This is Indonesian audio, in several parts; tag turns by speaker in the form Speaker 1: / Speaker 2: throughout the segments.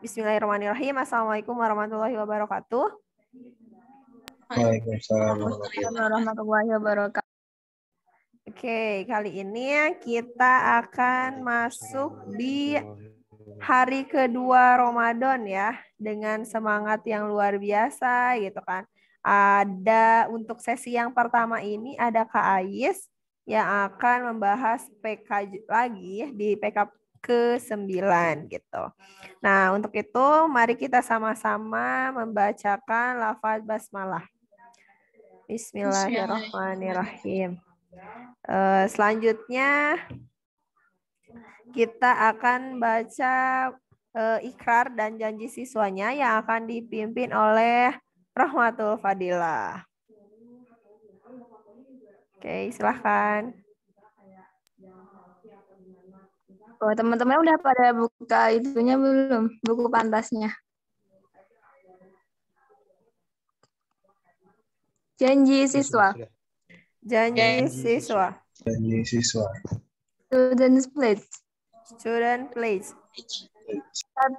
Speaker 1: Bismillahirrahmanirrahim. Assalamualaikum warahmatullahi wabarakatuh.
Speaker 2: Waalaikumsalam
Speaker 3: warahmatullahi wabarakatuh.
Speaker 1: Oke, kali ini kita akan masuk di hari kedua Ramadan ya, dengan semangat yang luar biasa gitu kan. Ada untuk sesi yang pertama ini ada Kak Ais yang akan membahas PK lagi di PK ke-9 gitu. Nah, untuk itu mari kita sama-sama membacakan lafaz basmalah. Bismillahirrahmanirrahim. Selanjutnya kita akan baca ikrar dan janji siswanya yang akan dipimpin oleh Rahmatul Fadilah. Oke, silahkan.
Speaker 3: Oh, teman-teman udah pada buka itunya belum? Buku pantasnya. Janji siswa.
Speaker 1: Janji siswa.
Speaker 2: Janji siswa.
Speaker 3: Students pledge.
Speaker 1: Student pledge.
Speaker 3: 1.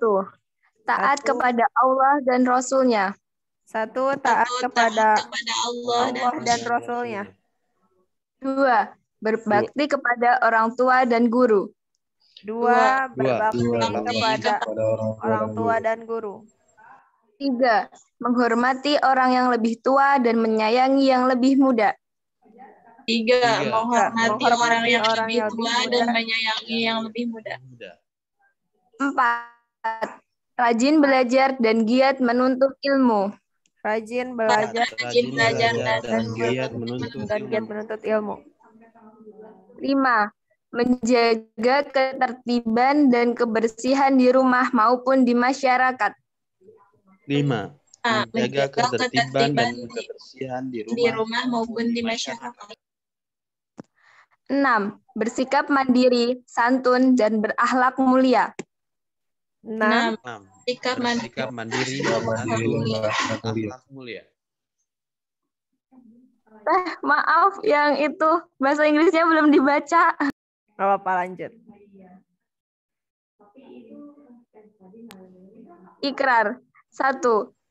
Speaker 3: Taat kepada Allah dan Rasul-Nya.
Speaker 1: 1. Taat kepada
Speaker 4: Allah
Speaker 1: dan Rasul-Nya.
Speaker 3: 2. Berbakti kepada orang tua dan guru.
Speaker 1: 2. Berbakti kepada
Speaker 2: orang
Speaker 1: tua dan guru.
Speaker 3: 3. Menghormati orang yang lebih tua dan menyayangi yang lebih muda.
Speaker 4: 3. Menghormati orang yang lebih tua
Speaker 1: muda
Speaker 4: dan menyayangi yang lebih muda.
Speaker 3: 4. Rajin belajar dan giat menuntut ilmu.
Speaker 1: Rajin belajar
Speaker 4: dan
Speaker 1: giat menuntut ilmu.
Speaker 3: 5. Menjaga ketertiban dan kebersihan di rumah maupun di masyarakat.
Speaker 5: 5. Menjaga ketertiban dan kebersihan di rumah
Speaker 4: maupun di masyarakat.
Speaker 3: 6. Bersikap mandiri, santun, dan berakhlak mulia.
Speaker 1: 6.
Speaker 5: Bersikap mandiri dan berakhlak mulia.
Speaker 3: Maaf, yang itu bahasa Inggrisnya belum dibaca.
Speaker 1: Gak apa-apa, lanjut.
Speaker 3: Ikrar. 1.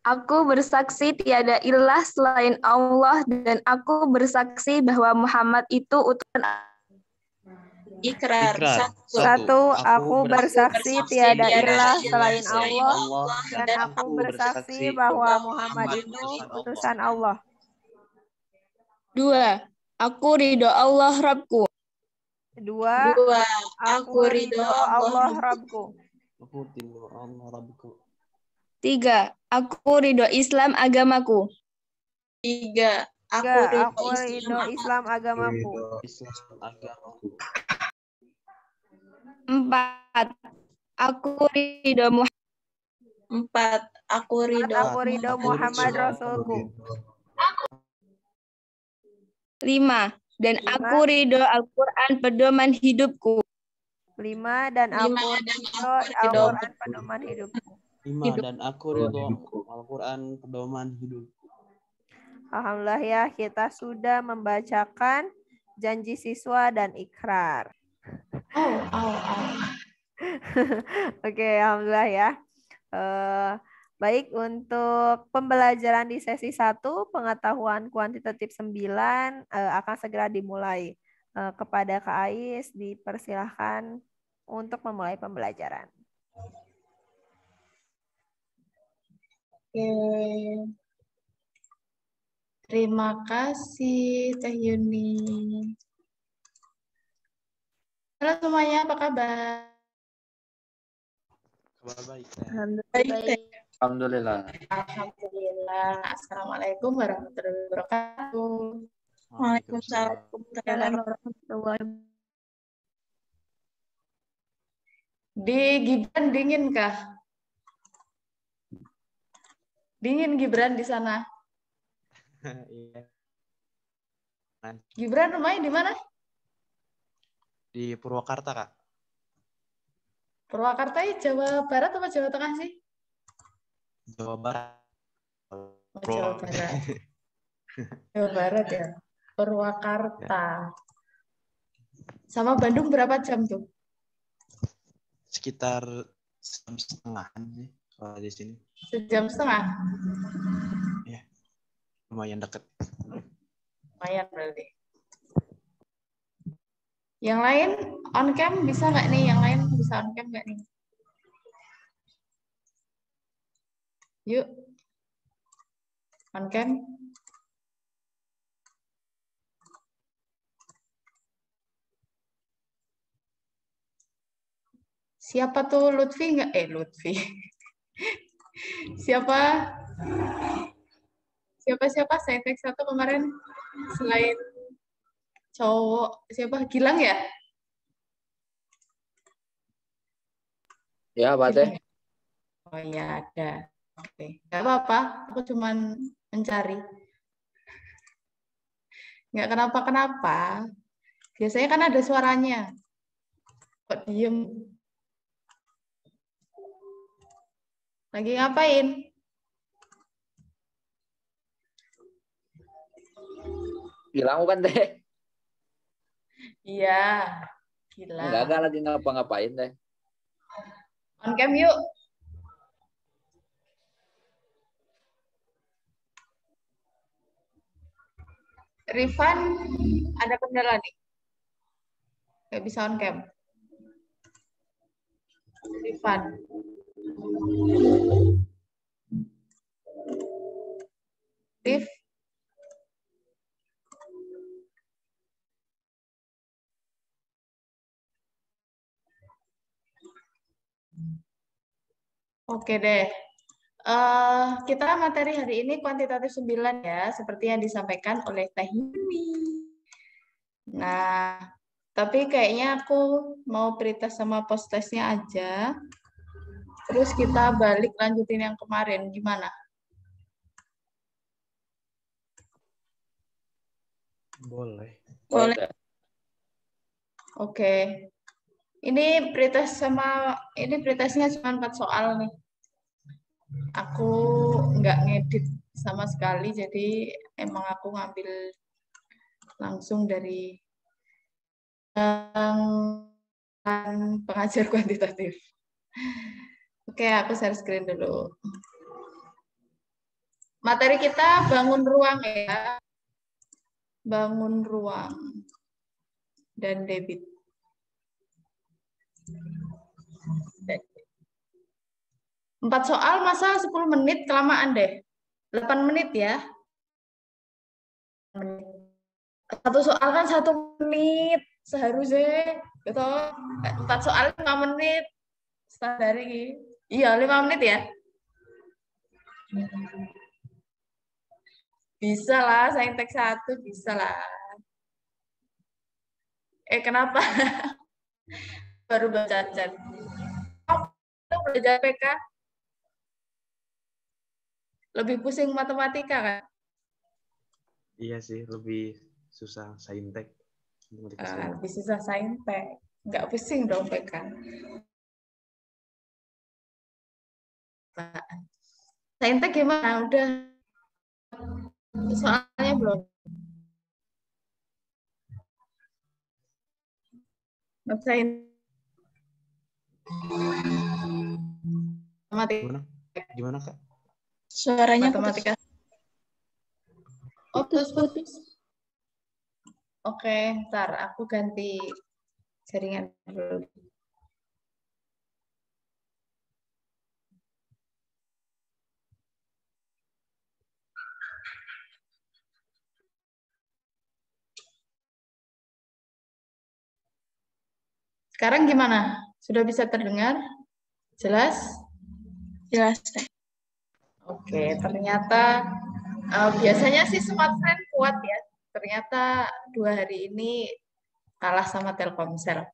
Speaker 3: Aku bersaksi tiada ilah selain Allah dan aku bersaksi bahwa Muhammad itu utusan.
Speaker 4: Ikrar.
Speaker 1: 1. Aku bersaksi tiada ilah selain Allah dan aku bersaksi bahwa Muhammad itu utusan Allah.
Speaker 3: 2. Aku ridho Allah Rabbku.
Speaker 1: 2. Aku ridho Allah Rabbku.
Speaker 3: 3. Aku ridho Islam agamaku.
Speaker 4: 3.
Speaker 1: Aku ridho Islam agamaku.
Speaker 3: 4. Aku ridho Muhammad.
Speaker 4: 4. Aku ridho
Speaker 1: Muhammad Rasulku.
Speaker 3: 5. Dan aku ridho Al-Quran pedoman hidupku.
Speaker 1: 5. Dan aku ridho Al-Quran pedoman hidupku.
Speaker 5: 5. Dan aku ridho Al-Quran pedoman hidupku.
Speaker 1: Alhamdulillah ya, kita sudah membacakan janji siswa dan ikrar. Oke, alhamdulillah ya. Baik, untuk pembelajaran di sesi 1, pengetahuan kuantitatif 9 akan segera dimulai. Kepada Kak Ais, dipersilahkan untuk memulai pembelajaran.
Speaker 4: Oke. Terima kasih, Teh Yuni. Halo semuanya, apa kabar?
Speaker 5: Kabar baik.
Speaker 4: Alhamdulillah. Assalamualaikum warahmatullahi wabarakatuh. Waalaikumsalam warahmatullahi wabarakatuh. Di Gibran dingin kah? Dingin Gibran di sana?
Speaker 5: Iya.
Speaker 4: Gibran rumahnya di mana?
Speaker 5: Di Purwakarta, Kak.
Speaker 4: Purwakarta Jawa Barat atau Jawa Tengah sih?
Speaker 5: Jawa Barat.
Speaker 4: Jawa Barat. Jawa Barat ya. Purwakarta. Sama Bandung berapa jam tuh?
Speaker 5: Sekitar Jam setengahan sih kalau di sini.
Speaker 4: Sejam setengah.
Speaker 5: Ya, lumayan deket.
Speaker 4: Lumayan berarti. Yang lain on cam bisa nggak nih? Yang lain bisa on cam nggak nih? Yuk. On cam. Siapa tuh Lutfi nggak? Lutfi. Siapa? Siapa saya teks satu kemarin selain cowok siapa? Gilang ya?
Speaker 6: Ya, Pak Teh.
Speaker 4: Oh iya ada. Oke, nggak apa-apa. Aku cuman mencari. Nggak kenapa-kenapa. Biasanya kan ada suaranya. Kok diem? Lagi ngapain?
Speaker 6: Bilang bukan Teh.
Speaker 4: Iya, gila.
Speaker 6: Enggak lagi ngapa-ngapain Teh.
Speaker 4: On cam yuk. Rifan ada kendala nih. Nggak bisa on cam. Rifan. Rif. Oke deh. Kita materi hari ini kuantitatif 9 ya, seperti yang disampaikan oleh Teh Yumi. Nah, tapi kayaknya aku mau pretest sama post-testnya aja. Terus kita balik lanjutin yang kemarin, gimana?
Speaker 5: Boleh.
Speaker 4: Boleh. Oke. Ini pretestnya cuma 4 soal nih. Aku nggak ngedit sama sekali, jadi emang aku ngambil langsung dari pengajar kuantitatif. Oke, aku share screen dulu. Materi kita bangun ruang ya. Bangun ruang dan debit. 4 soal masa 10 menit kelamaan deh. 8 menit ya. Satu soal kan 1 menit seharusnya. Betul. 4 soal 5 menit. Standar ini. Iya, 5 menit ya. Bisa lah, saintek 1 bisa lah. Kenapa? Baru belajar chat. Belajar PK. Lebih pusing matematika kan?
Speaker 5: Iya sih, lebih susah saintek.
Speaker 4: Lebih susah saintek. Nggak pusing dong PK. Saintek gimana? Udah soalnya belum. Ngerjain matematika.
Speaker 5: Gimana Kak?
Speaker 4: Suaranya matematika. Putus. Oke, ntar aku ganti jaringan dulu. Sekarang gimana? Sudah bisa terdengar? Jelas? Jelas. Oke, ternyata biasanya sih smartphone kuat ya. Ternyata 2 hari ini kalah sama Telkomsel.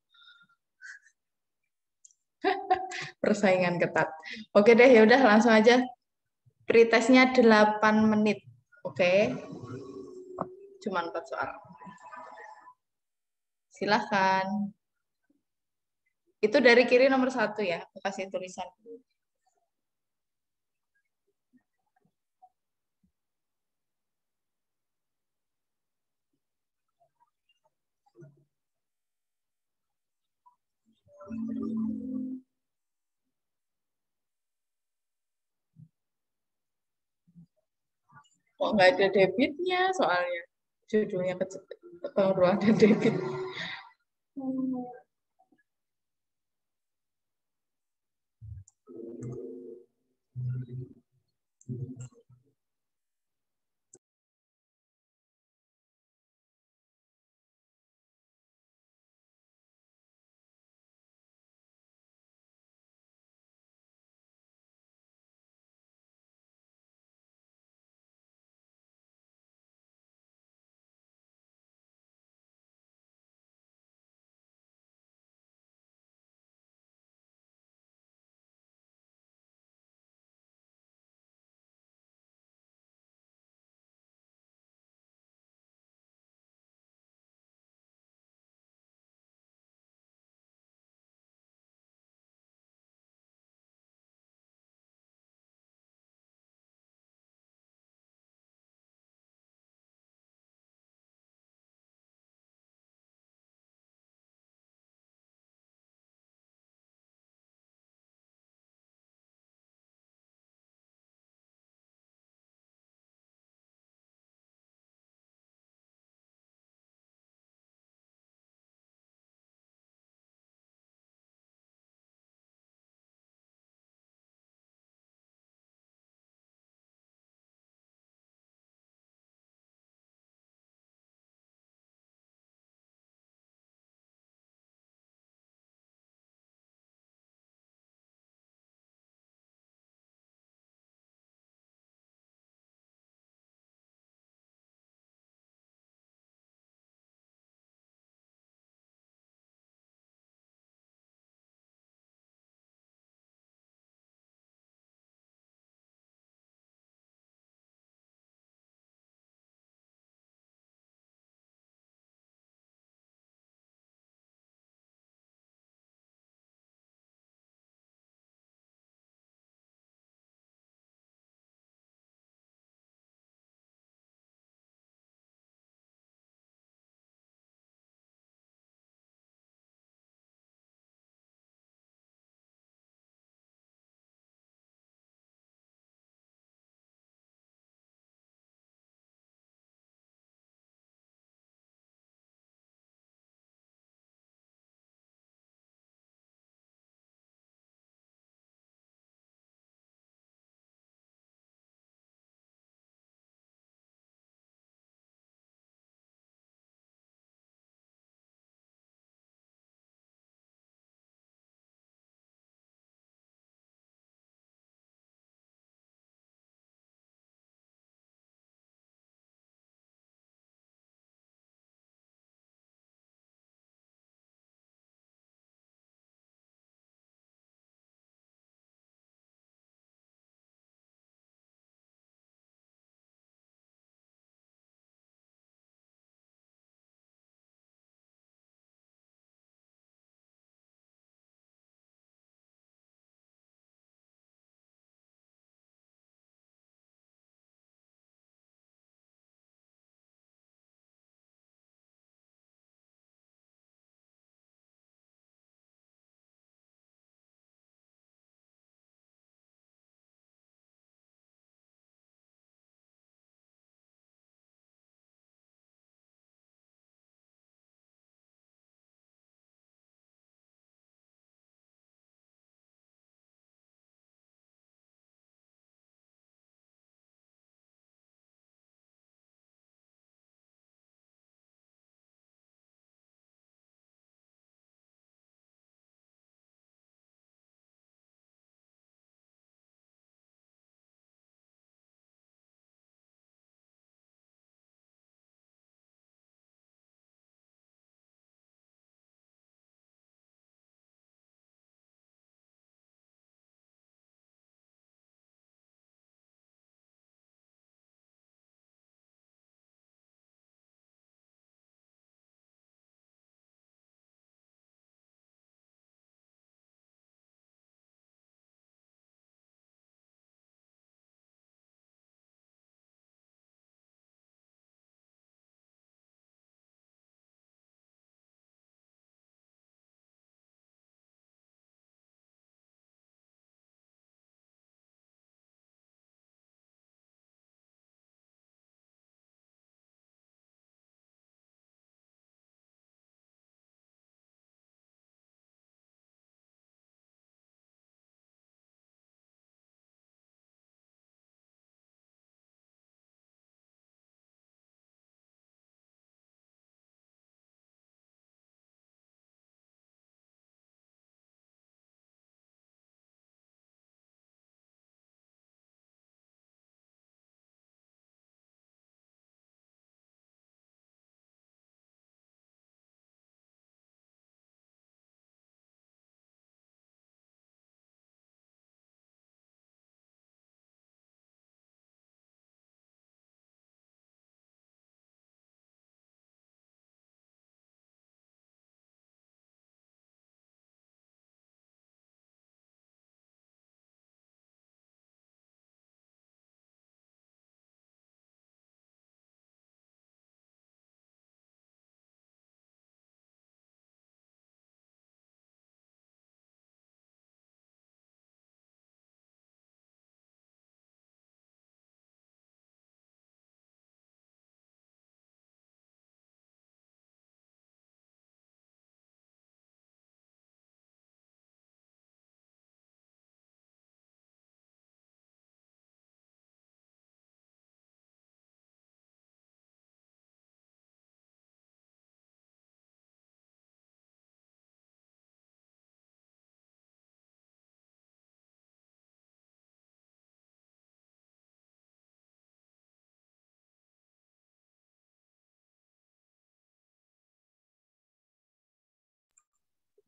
Speaker 4: Persaingan ketat. Oke deh, ya udah langsung aja. Pretestnya 8 menit. Oke. Cuma 4 soal. Silahkan. Itu dari kiri nomor 1 ya. Aku kasih tulisan. Kok nggak ada debitnya soalnya. Judulnya pengeluaran dan debit.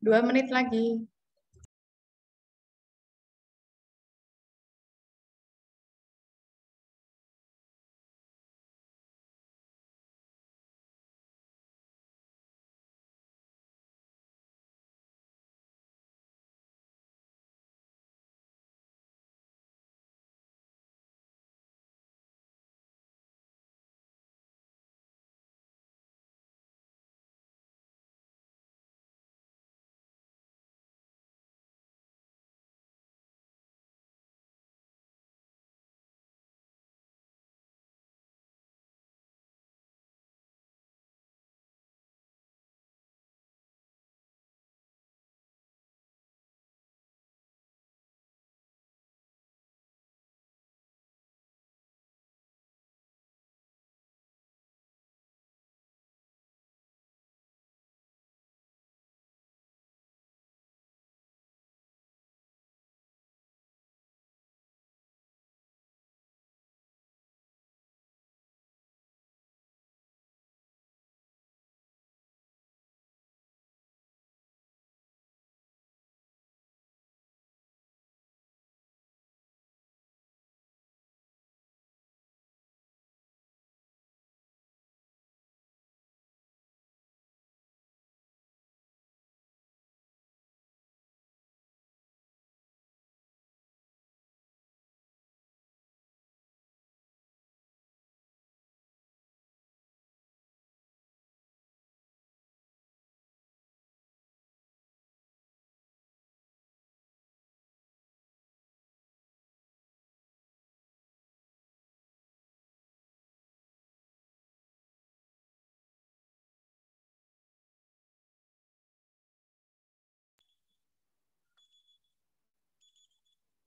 Speaker 4: 2 menit lagi.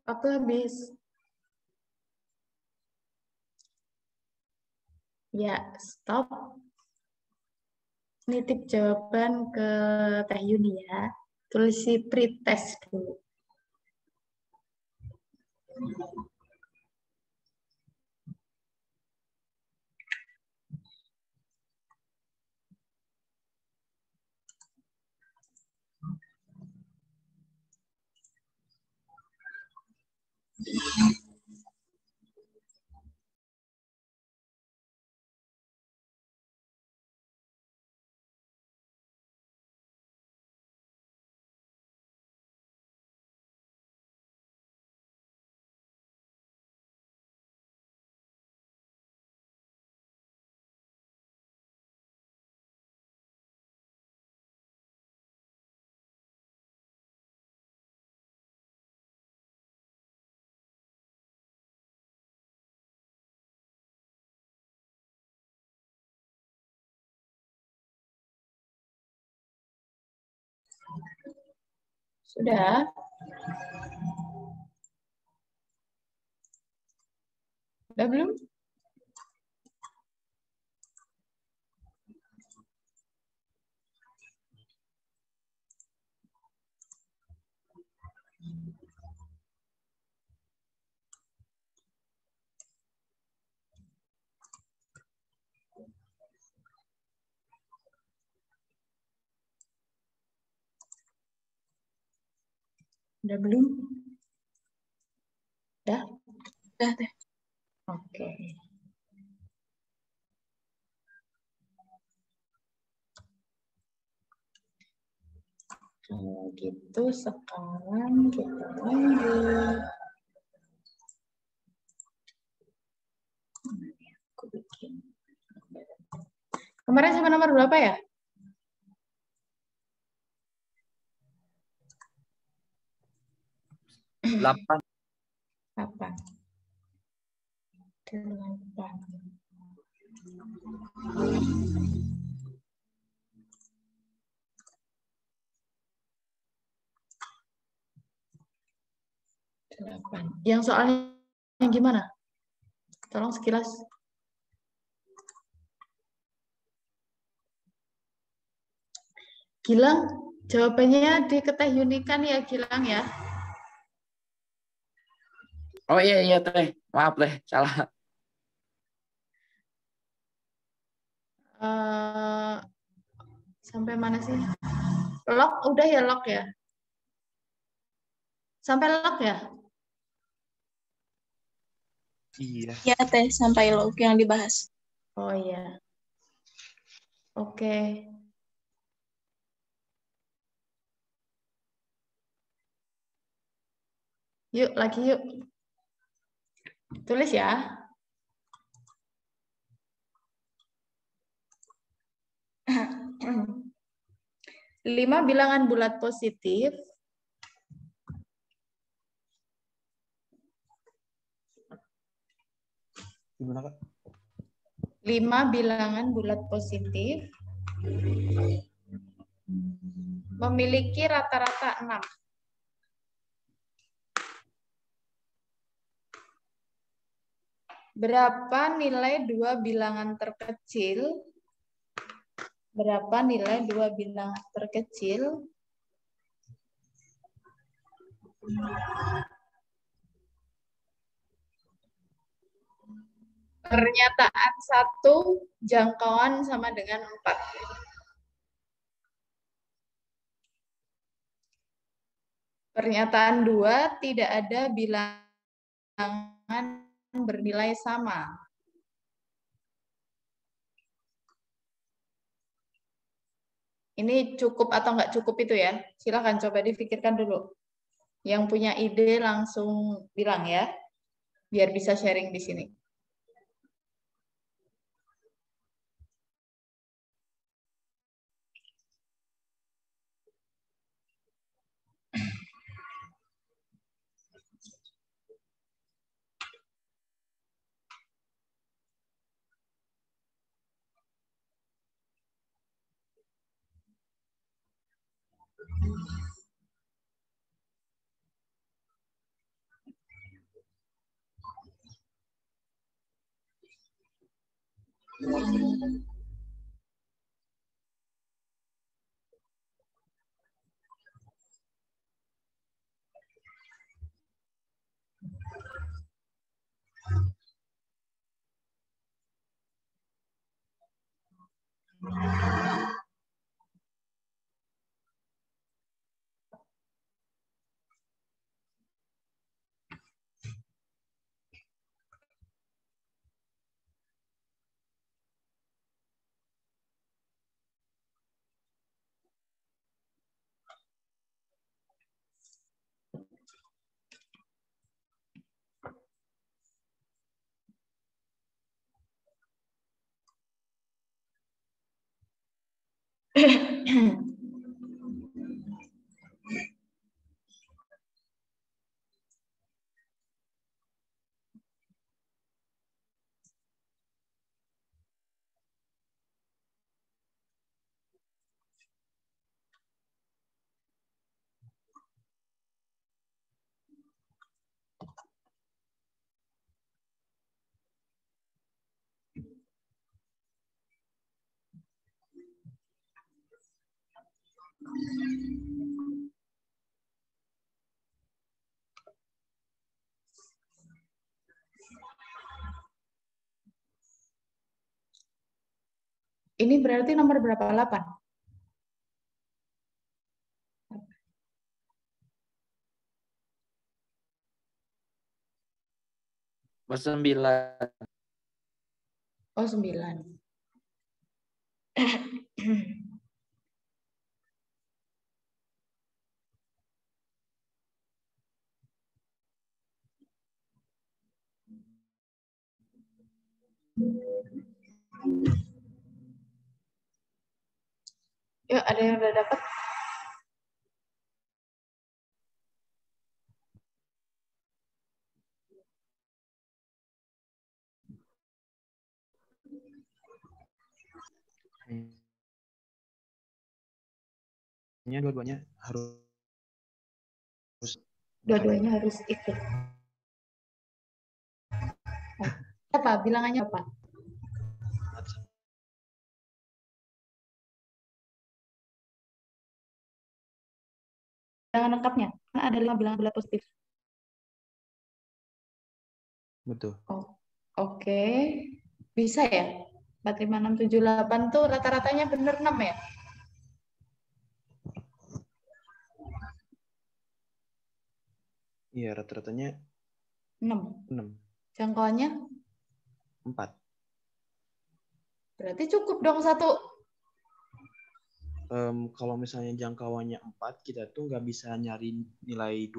Speaker 4: Waktu habis. Ya, stop. Nitip jawaban ke Teh Yuni ya. Tulisi pretest dulu. Sudah? Sudah belum? Sudah belum? Sudah? Sudah, Teh. Oke. Kalau gitu sekarang kita lanjut. Aku bikin. Kemarin sampai nomor berapa ya?
Speaker 6: Delapan.
Speaker 4: 8. 8. Yang soalnya gimana? Tolong sekilas. Gilang, jawabannya di Teh Yuni kan ya, Gilang ya?
Speaker 6: Oh iya Teh, maaf Teh, salah.
Speaker 4: Sampai mana sih? Lock udah ya, lock ya. Sampai lock ya?
Speaker 5: Iya.
Speaker 7: Ya, Teh, sampai log yang dibahas.
Speaker 4: Oh iya. Oke. Yuk, lagi yuk. Tulis ya. Lima bilangan bulat positif
Speaker 5: Gimana, Kak?
Speaker 4: 5 bilangan bulat positif memiliki rata-rata 6. Berapa nilai dua bilangan terkecil? Berapa nilai dua bilangan terkecil pernyataan 1 jangkauan sama dengan 4? Pernyataan 2 tidak ada bilangan bernilai sama. Ini cukup atau nggak cukup itu ya? Silahkan coba difikirkan dulu. Yang punya ide langsung bilang ya, biar bisa sharing di sini. Ini berarti nomor berapa? 8?
Speaker 6: Bersembilan.
Speaker 4: Oh, 9. Yuk, ada yang udah dapat?
Speaker 5: Dua-duanya harus
Speaker 4: Dua-duanya harus ikut. Apa? Bilangannya apa? Bilangan lengkapnya. Kan ada 5 bilangan bulat positif.
Speaker 5: betul.
Speaker 4: Oh, oke. Bisa ya? 4, 5, 6, 7, 8 tuh rata-ratanya bener 6 ya?
Speaker 5: Iya, rata-ratanya
Speaker 4: 6.
Speaker 5: 6,
Speaker 4: Jangkauannya
Speaker 5: 4.
Speaker 4: berarti cukup dong 1.
Speaker 5: Kalau misalnya jangkauannya 4, kita tuh nggak bisa nyari nilai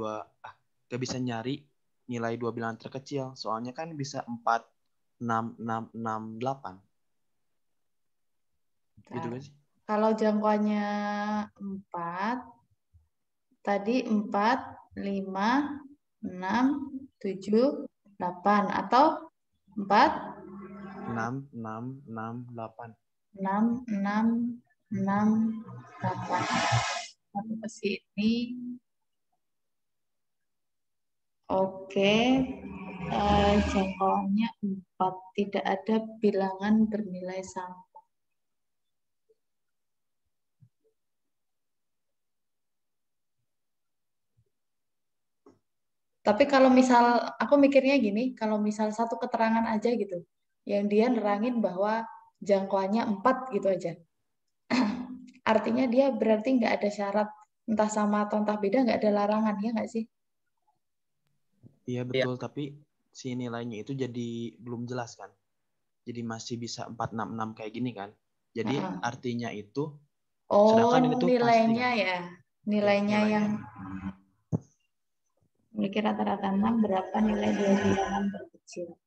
Speaker 5: nggak bisa nyari nilai 2 bilangan terkecil. Soalnya kan bisa 4, 6, 6, 6, 8. Gitu kan sih?
Speaker 4: Kalau jangkauannya 4, tadi 4, 5, 6, 7, 8. Atau 4,
Speaker 5: 6, 6, 6, 8.
Speaker 4: 6, 6, 6, 8. Aku ke sini. Oke. Jangkauannya 4. Tidak ada bilangan bernilai sama. Tapi kalau misal, aku mikirnya gini, kalau misal satu keterangan aja gitu, yang dia nerangin bahwa jangkauannya 4 gitu aja. Artinya dia berarti nggak ada syarat, entah sama atau entah beda, nggak ada larangan, ya nggak sih?
Speaker 5: Iya betul, tapi si nilainya itu jadi belum jelas kan. Jadi masih bisa 4, 6, 6 kayak gini kan. Jadi artinya itu,
Speaker 4: Oh,
Speaker 5: sedangkan ini tuh pasti
Speaker 4: nilainya
Speaker 5: kan.
Speaker 4: ya. Nilainya yang
Speaker 5: Nilainya.
Speaker 4: memiliki rata-rata 6, berapa nilai dua bilangan terkecil?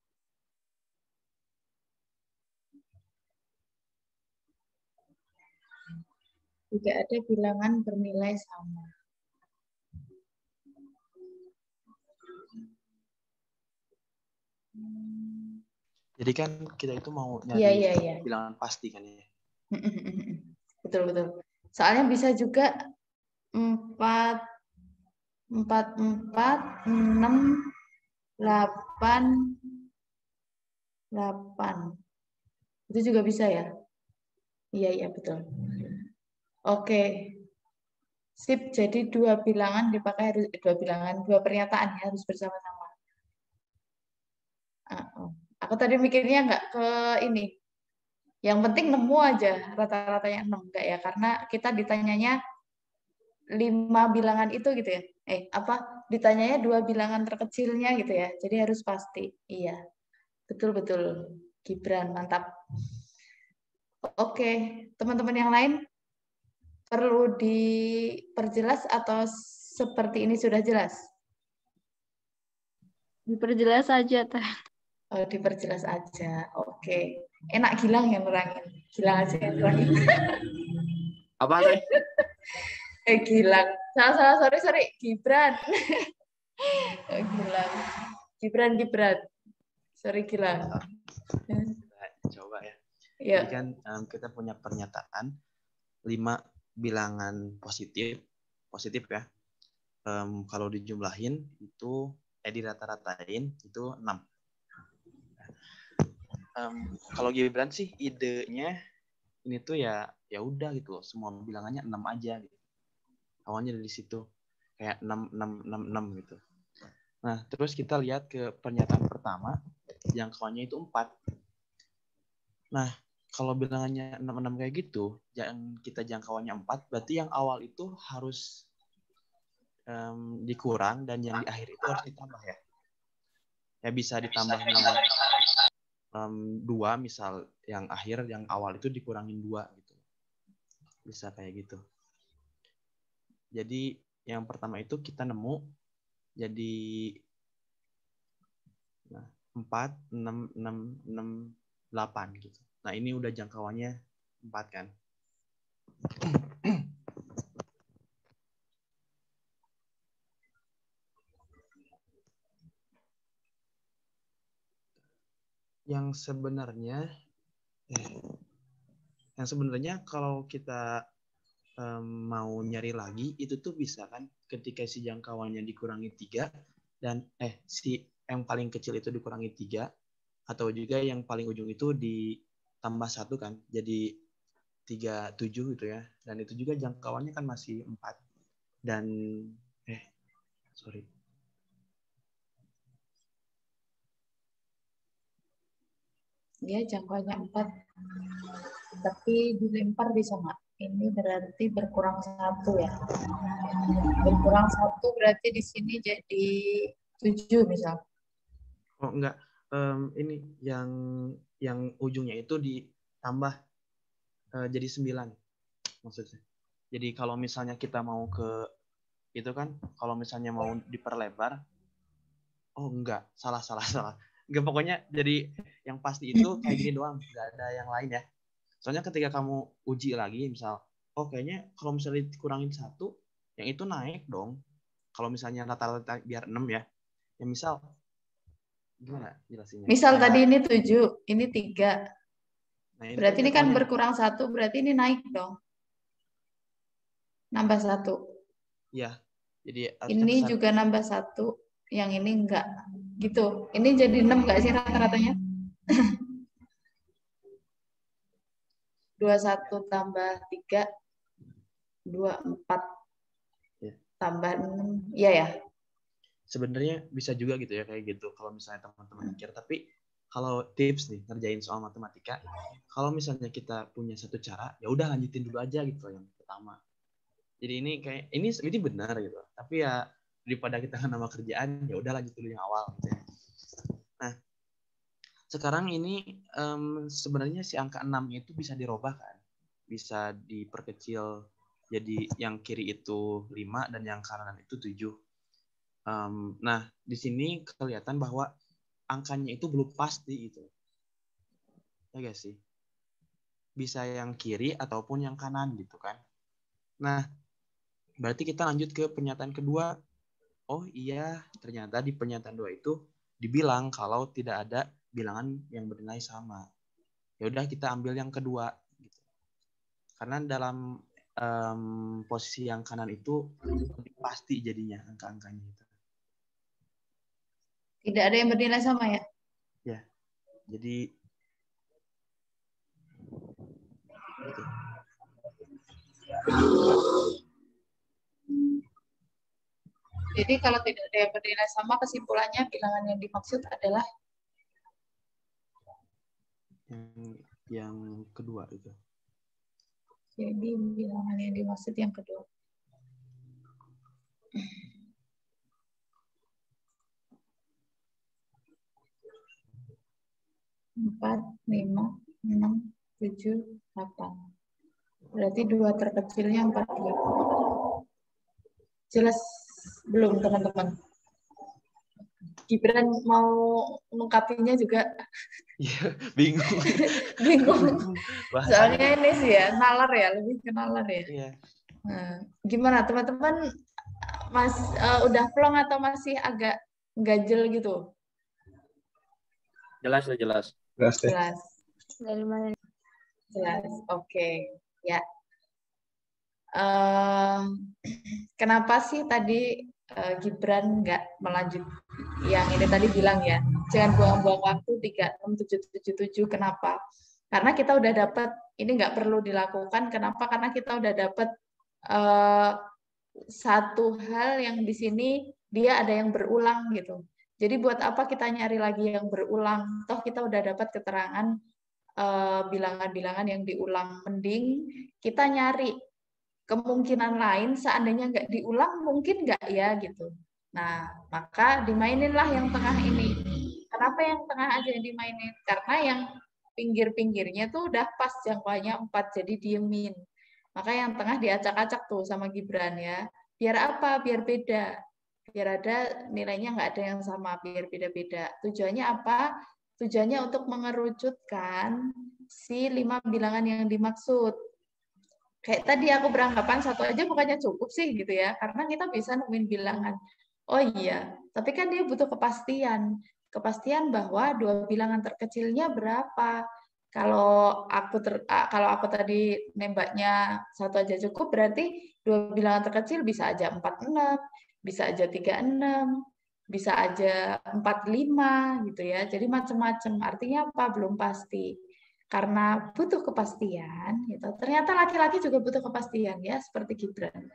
Speaker 4: Tidak ada bilangan bernilai sama.
Speaker 5: Jadi kan kita itu mau nyari bilangan pasti kan ya.
Speaker 4: Betul. Soalnya bisa juga 4, 4, 4, 6, 8, 8. Itu juga bisa ya? Iya, betul. Oke. Sip, jadi dua bilangan dipakai harus dua pernyataan ya, harus bersama-sama. Aku tadi mikirnya nggak ke ini. Yang penting nemu aja rata-ratanya 6 enggak ya, karena kita ditanyanya 5 bilangan itu gitu ya. Ditanyanya 2 bilangan terkecilnya gitu ya. Jadi harus pasti. Iya. Betul. Gibran, mantap. Oke, teman-teman yang lain perlu diperjelas atau seperti ini sudah jelas?
Speaker 3: Diperjelas aja, Teh.
Speaker 4: Oh, diperjelas aja. Oke. Enak Gilang yang nerangin. Gilang aja yang nerangin.
Speaker 6: Apa teh?
Speaker 4: Gilang. Salah, sorry. Gibran. Gilang. Gibran. Sorry, Gilang.
Speaker 5: Coba ya.
Speaker 4: Ya.
Speaker 5: Jadi kan kita punya pernyataan 5 bilangan positif ya. Kalau dijumlahin itu dirata-ratain itu 6. Kalau Gibran sih idenya ini tuh ya udah gitu loh, semua bilangannya 6 aja gitu. Awalnya dari situ kayak 6 gitu. Nah, terus kita lihat ke pernyataan pertama, jangkauannya itu 4. Nah, kalau bilangannya 6 kayak gitu, kita jangkauannya 4, berarti yang awal itu harus dikurang dan yang di akhir itu harus ditambah ya. Ya bisa ditambah 2 misal, yang akhir yang awal itu dikurangin 2 gitu. Bisa kayak gitu. Jadi yang pertama itu kita nemu jadi 4, 6, 8 gitu. Nah, ini udah jangkauannya 4 kan. Yang sebenarnya kalau kita mau nyari lagi itu tuh bisa kan ketika si jangkauannya dikurangi 3 dan si yang paling kecil itu dikurangi 3 atau juga yang paling ujung itu ditambah 1 kan jadi 37 gitu ya, dan itu juga jangkauannya kan masih 4 dan
Speaker 4: Dia jangkauannya 4, tapi dilempar bisa nggak? Ini berarti berkurang 1 ya. Berkurang 1 berarti di sini jadi 7 misal.
Speaker 5: Oh enggak, ini yang ujungnya itu ditambah jadi 9 maksudnya. Jadi kalau misalnya kita mau ke itu kan, kalau misalnya mau diperlebar, oh enggak, salah. Enggak, pokoknya jadi yang pasti itu kayak gini doang, enggak ada yang lain ya. Soalnya ketika kamu uji lagi, misal, oh kayaknya kalau misalnya dikurangin 1, yang itu naik dong. Kalau misalnya rata-rata biar 6 ya. Ya misal, gimana jelasinnya?
Speaker 4: Misal tadi ini 7, ini 3.
Speaker 5: Nah, itu
Speaker 4: Berarti ini kan
Speaker 5: jatuhnya-
Speaker 4: berkurang 1, berarti ini naik dong. Nambah 1.
Speaker 5: Ya, jadi
Speaker 4: Ini juga nambah 1, yang ini enggak. Gitu. Ini jadi 6 enggak sih rata-ratanya? 21 tambah 3, 24
Speaker 5: Ya.
Speaker 4: tambah 6. Iya ya.
Speaker 5: Sebenarnya bisa juga gitu ya kayak gitu kalau misalnya teman-teman mikir. Tapi kalau tips nih ngerjain soal matematika, kalau misalnya kita punya satu cara, ya udah lanjutin dulu aja gitu yang pertama. Jadi ini benar gitu. Tapi ya daripada kita nambah kerjaan, ya udah lanjut dulu yang awal gitu ya. Nah, sekarang ini sebenarnya si angka 6 itu bisa dirubah kan? Bisa diperkecil jadi yang kiri itu 5 dan yang kanan itu 7. Nah, di sini kelihatan bahwa angkanya itu belum pasti gitu. Ya guys sih? Bisa yang kiri ataupun yang kanan gitu kan. Nah, berarti kita lanjut ke pernyataan kedua. Oh iya, ternyata di pernyataan 2 itu dibilang kalau tidak ada bilangan yang bernilai sama. Ya udah kita ambil yang kedua gitu. Karena dalam posisi yang kanan itu lebih pasti jadinya angka-angkanya itu.
Speaker 4: Tidak ada yang bernilai sama ya?
Speaker 5: Ya. Jadi gitu.
Speaker 4: Jadi kalau tidak ada yang bernilai sama, kesimpulannya bilangan yang dimaksud adalah
Speaker 5: yang kedua itu.
Speaker 4: jadi bilangan yang dimaksud yang kedua. 4, 5, 6, 7, 8. Berarti 2 terkecilnya 45. Jelas belum teman-teman? Gibran mau mengungkapinya juga
Speaker 5: Iya, bingung.
Speaker 4: bingung.
Speaker 5: Bahasanya.
Speaker 4: Soalnya ini sih ya, nalar ya, lebih ke nalar ya.
Speaker 5: Iya.
Speaker 4: Nah, gimana teman-teman, Mas udah plong atau masih agak ganjel gitu?
Speaker 6: Jelas.
Speaker 2: Jelas deh.
Speaker 4: Jelas.
Speaker 3: Dari mana?
Speaker 4: Jelas. Oke. Ya. Kenapa sih tadi Gibran nggak melanjut yang ini tadi bilang ya, jangan buang-buang waktu 36777. Kenapa? Karena kita udah dapat, ini nggak perlu dilakukan. Kenapa? Karena kita udah dapat satu hal yang di sini dia ada yang berulang gitu. Jadi buat apa kita nyari lagi yang berulang? Toh kita udah dapat keterangan bilangan-bilangan yang diulang. Mending kita nyari kemungkinan lain seandainya nggak diulang mungkin nggak ya gitu. Nah, maka dimaininlah yang tengah ini. Kenapa yang tengah aja yang dimainin? Karena yang pinggir-pinggirnya tuh udah pas jangkauannya 4, jadi diemin. Maka yang tengah diacak-acak tuh sama Gibran ya. Biar apa? Biar beda. Biar ada nilainya nggak ada yang sama, biar beda-beda. Tujuannya apa? Tujuannya untuk mengerucutkan si 5 bilangan yang dimaksud. Kayak tadi aku beranggapan 1 aja bukannya cukup sih gitu ya, karena kita bisa nemuin bilangan. Oh iya, tapi kan dia butuh kepastian. Kepastian bahwa 2 bilangan terkecilnya berapa. Kalau aku tadi nembaknya 1 aja cukup, berarti 2 bilangan terkecil bisa aja 46, bisa aja 36, bisa aja 45 gitu ya. Jadi macam-macam. Artinya apa? Belum pasti. Karena butuh kepastian, gitu. Ternyata laki-laki juga butuh kepastian ya, seperti Gibran.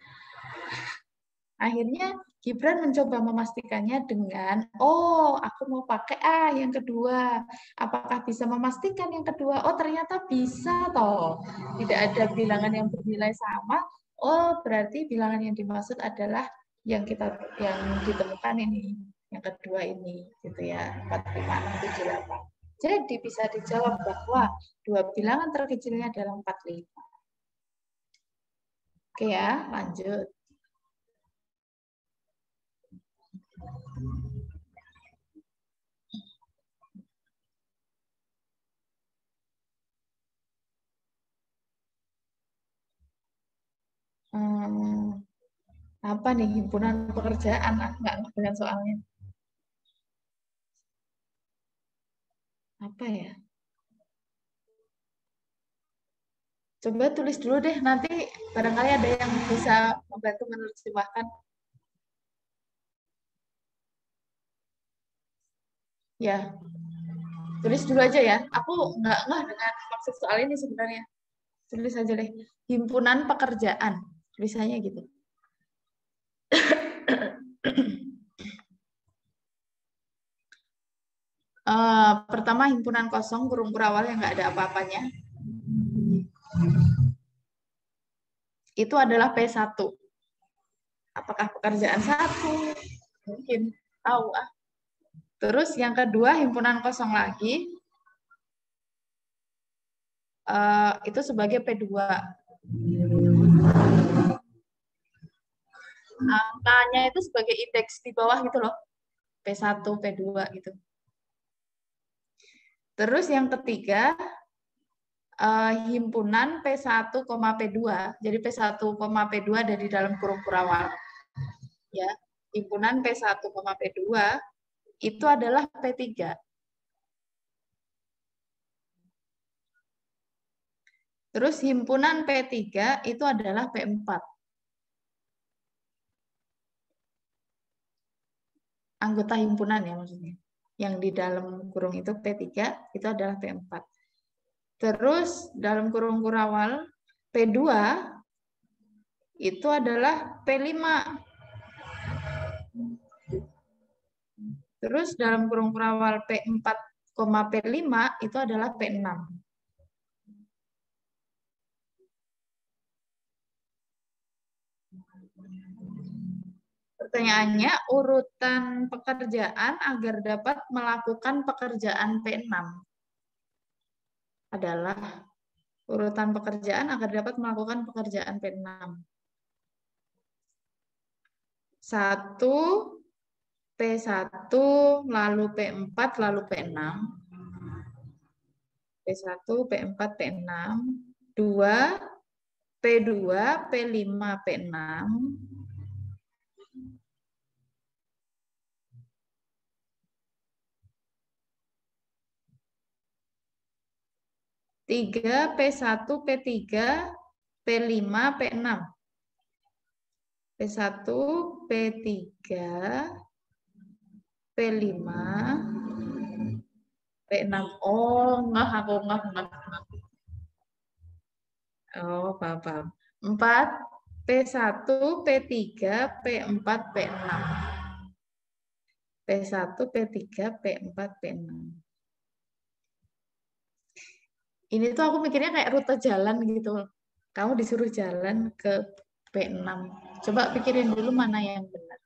Speaker 4: Akhirnya Gibran mencoba memastikannya dengan, oh aku mau pakai yang kedua. Apakah bisa memastikan yang kedua? Oh ternyata bisa toh. Tidak ada bilangan yang bernilai sama. Oh berarti bilangan yang dimaksud adalah yang ditemukan ini, yang kedua ini, gitu ya, 4, 5, 6, 7, 8. Jadi bisa dijawab bahwa dua bilangan terkecilnya adalah 4, 5. Oke ya, lanjut. Apa nih himpunan pekerjaan? Nggak dengan soalnya. Apa ya? Coba tulis dulu deh, nanti barangkali ada yang bisa membantu menerjemahkan. Ya, tulis dulu aja ya. Aku nggak ngeh dengan maksud soal ini sebenarnya. Tulis aja deh. Himpunan pekerjaan. Tulisannya gitu. Pertama, himpunan kosong, kurung kurawal yang nggak ada apa-apanya. Itu adalah P1. Apakah pekerjaan satu? Mungkin. Tahu ah. Terus yang kedua, himpunan kosong lagi. Itu sebagai P2. Angkanya itu sebagai indeks di bawah gitu loh. P1, P2 gitu. Terus yang ketiga, himpunan P1, P2. Jadi P1, P2 ada di dalam kurung kurawal. Ya, himpunan P1, P2 itu adalah P3. Terus himpunan P3 itu adalah P4. Anggota himpunan ya maksudnya. Yang di dalam kurung itu P3 itu adalah P4. Terus dalam kurung kurawal P2 itu adalah P5. Terus dalam kurung kurawal P4, P5 itu adalah P6. Pertanyaannya, urutan pekerjaan agar dapat melakukan pekerjaan P6 adalah urutan pekerjaan agar dapat melakukan pekerjaan P6. 1, P1, lalu P4, lalu P6. P1, P4, P6. 2, P2, P5, P6. 3, P1, P3, P5, P6. P1, P3, P5, P6. Oh, aku ngeh. Oh, paham. 4, P1, P3, P4, P6. P1, P3, P4, P6. Ini tuh aku mikirnya kayak rute jalan gitu. Kamu disuruh jalan ke P6. Coba pikirin dulu mana yang benar.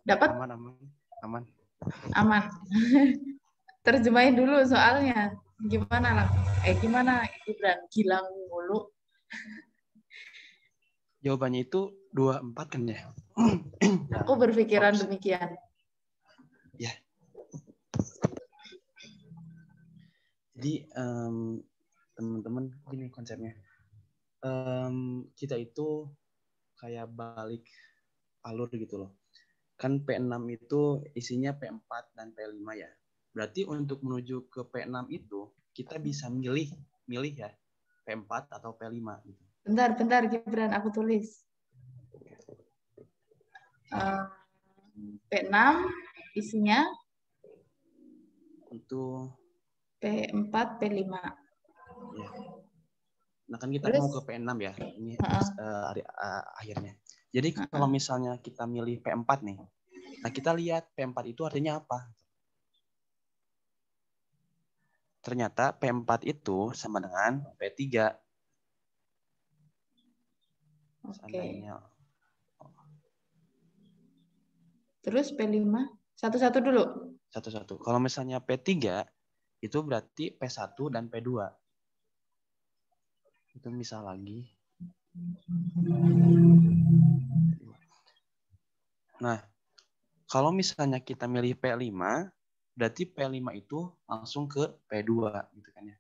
Speaker 4: Dapat?
Speaker 5: Aman.
Speaker 4: Aman. Terjemahin dulu soalnya. Gimana lah? Gimana Gibran? Gilang mulu.
Speaker 5: Jawabannya itu 24 kan ya?
Speaker 4: Aku berpikiran
Speaker 5: Opsi.
Speaker 4: demikian.
Speaker 5: Ya. Jadi teman-teman gini konsepnya. Kita itu kayak balik alur gitu loh. Kan P6 itu isinya P4 dan P5 ya. Berarti untuk menuju ke P6 itu kita bisa milih ya P4 atau P5 gitu.
Speaker 4: Bentar Gibran, aku tulis. P6 isinya
Speaker 5: untuk
Speaker 4: P4, P5.
Speaker 5: Ya. Nah kan kita
Speaker 4: Terus?
Speaker 5: mau ke P6 ya. Ini akhirnya. Jadi kalau misalnya kita milih P4 nih. Nah kita lihat P4 itu artinya apa? Ternyata P4 itu sama dengan P3. Seandainya.
Speaker 4: Terus P5? Satu-satu dulu.
Speaker 5: Satu-satu. Kalau misalnya P3, itu berarti P1 dan P2. Itu misal lagi. Nah, kalau misalnya kita milih P5, berarti P5 itu langsung ke P2 gitu kan ya.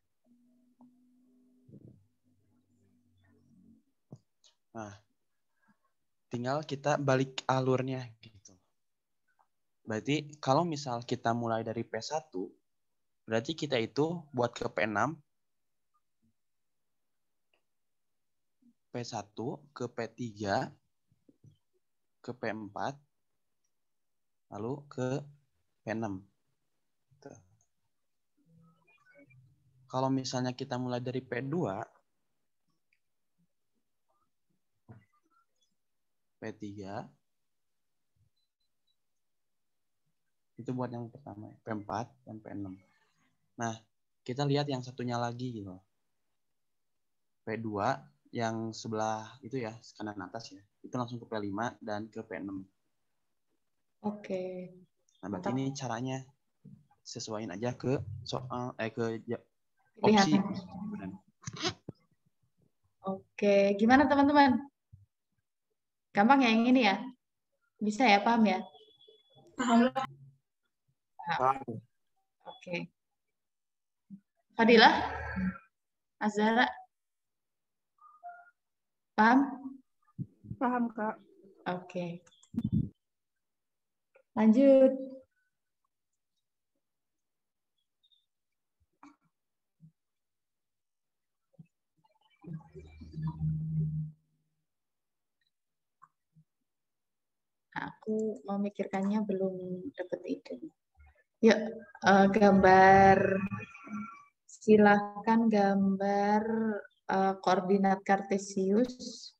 Speaker 5: Nah, tinggal kita balik alurnya gitu. Berarti kalau misal kita mulai dari P1, berarti kita itu buat ke P6, P1 ke P3, ke P4, lalu ke P6. Kalau misalnya kita mulai dari P2, P3, itu buat yang pertama, P4 dan P6. Nah, kita lihat yang satunya lagi gitu. P2 yang sebelah itu ya, kanan atas ya. Itu langsung ke P5 dan ke P6.
Speaker 4: Oke.
Speaker 5: Nah, berarti ini caranya sesuaiin aja ke soal ke
Speaker 4: Pilihan.
Speaker 5: opsi.
Speaker 4: Oke, gimana teman-teman? Gampang ya yang ini ya? Bisa ya, paham ya?
Speaker 7: Paham.
Speaker 4: Oke. Fadilah? Azhara? Paham?
Speaker 1: Paham, Kak.
Speaker 4: Oke. Lanjut. Aku memikirkannya belum dapat ide. Yuk, gambar. Silakan gambar koordinat kartesius.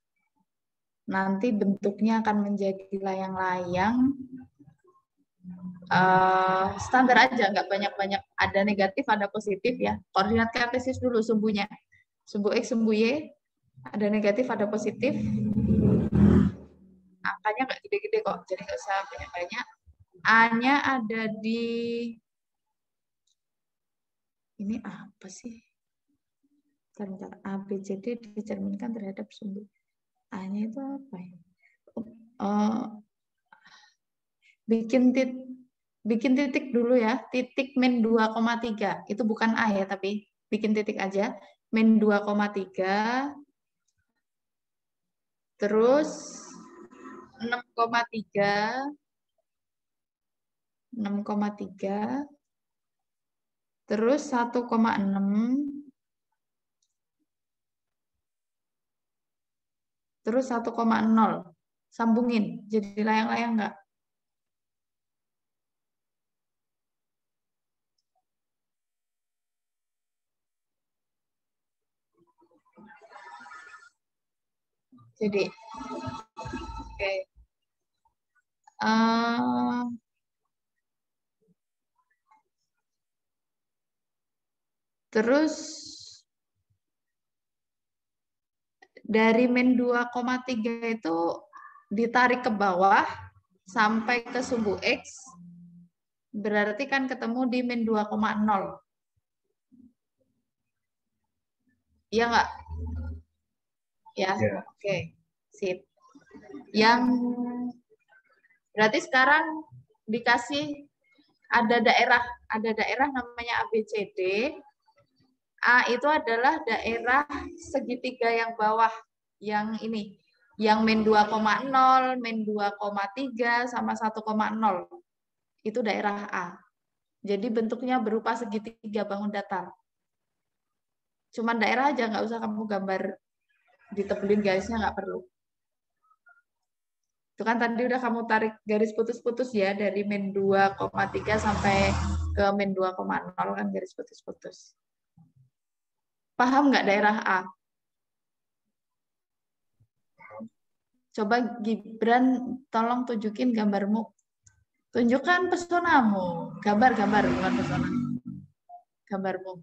Speaker 4: Nanti bentuknya akan menjadi layang-layang. Standar aja, nggak banyak-banyak. Ada negatif, ada positif ya. Koordinat kartesius dulu sumbunya. Sumbu X, sumbu Y. Ada negatif, ada positif. Angkanya nggak gede-gede kok, jadi nggak usah banyak-banyak. A-nya ada di... Ini apa sih? Bentar, A, B, C, D dicerminkan terhadap sumbu. A-nya itu apa ya? Bikin titik dulu ya. Titik min 2,3. Itu bukan A ya, tapi bikin titik aja. Min 2,3. Terus 6,3. 6,3. Terus 1,6. Terus 1,0. Sambungin. Jadi layang-layang enggak? Jadi, oke. Terus dari min 2,3 itu ditarik ke bawah sampai ke sumbu X, berarti kan ketemu di min 2,0. Iya nggak? Ya,
Speaker 2: Ya.
Speaker 4: oke. Sip. Yang berarti sekarang dikasih ada daerah namanya ABCD. A itu adalah daerah segitiga yang bawah, yang ini, yang min 2,0, min 2,3 sama 1,0. Itu daerah A. Jadi bentuknya berupa segitiga bangun datar. Cuman daerah aja, nggak usah kamu gambar ditebelin garisnya, nggak perlu. Itu kan tadi udah kamu tarik garis putus-putus ya, dari min 2,3 sampai ke min 2,0 kan garis putus-putus. Paham nggak daerah A? Coba Gibran, tolong tunjukin gambarmu. Tunjukkan pesonamu. Gambar, bukan pesona. Gambarmu.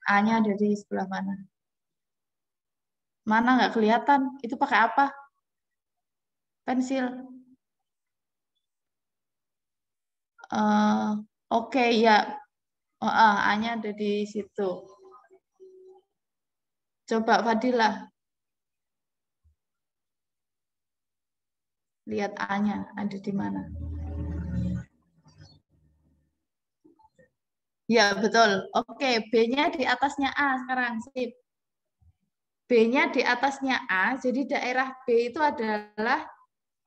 Speaker 4: A-nya ada di sebelah mana? Mana nggak kelihatan? Itu pakai apa? Pensil. Oke, ya. A-nya ada di situ. Coba Fadilah. Lihat A-nya ada di mana. Ya, betul. Oke, B-nya di atasnya A sekarang. Sip. B-nya di atasnya A, jadi daerah B itu adalah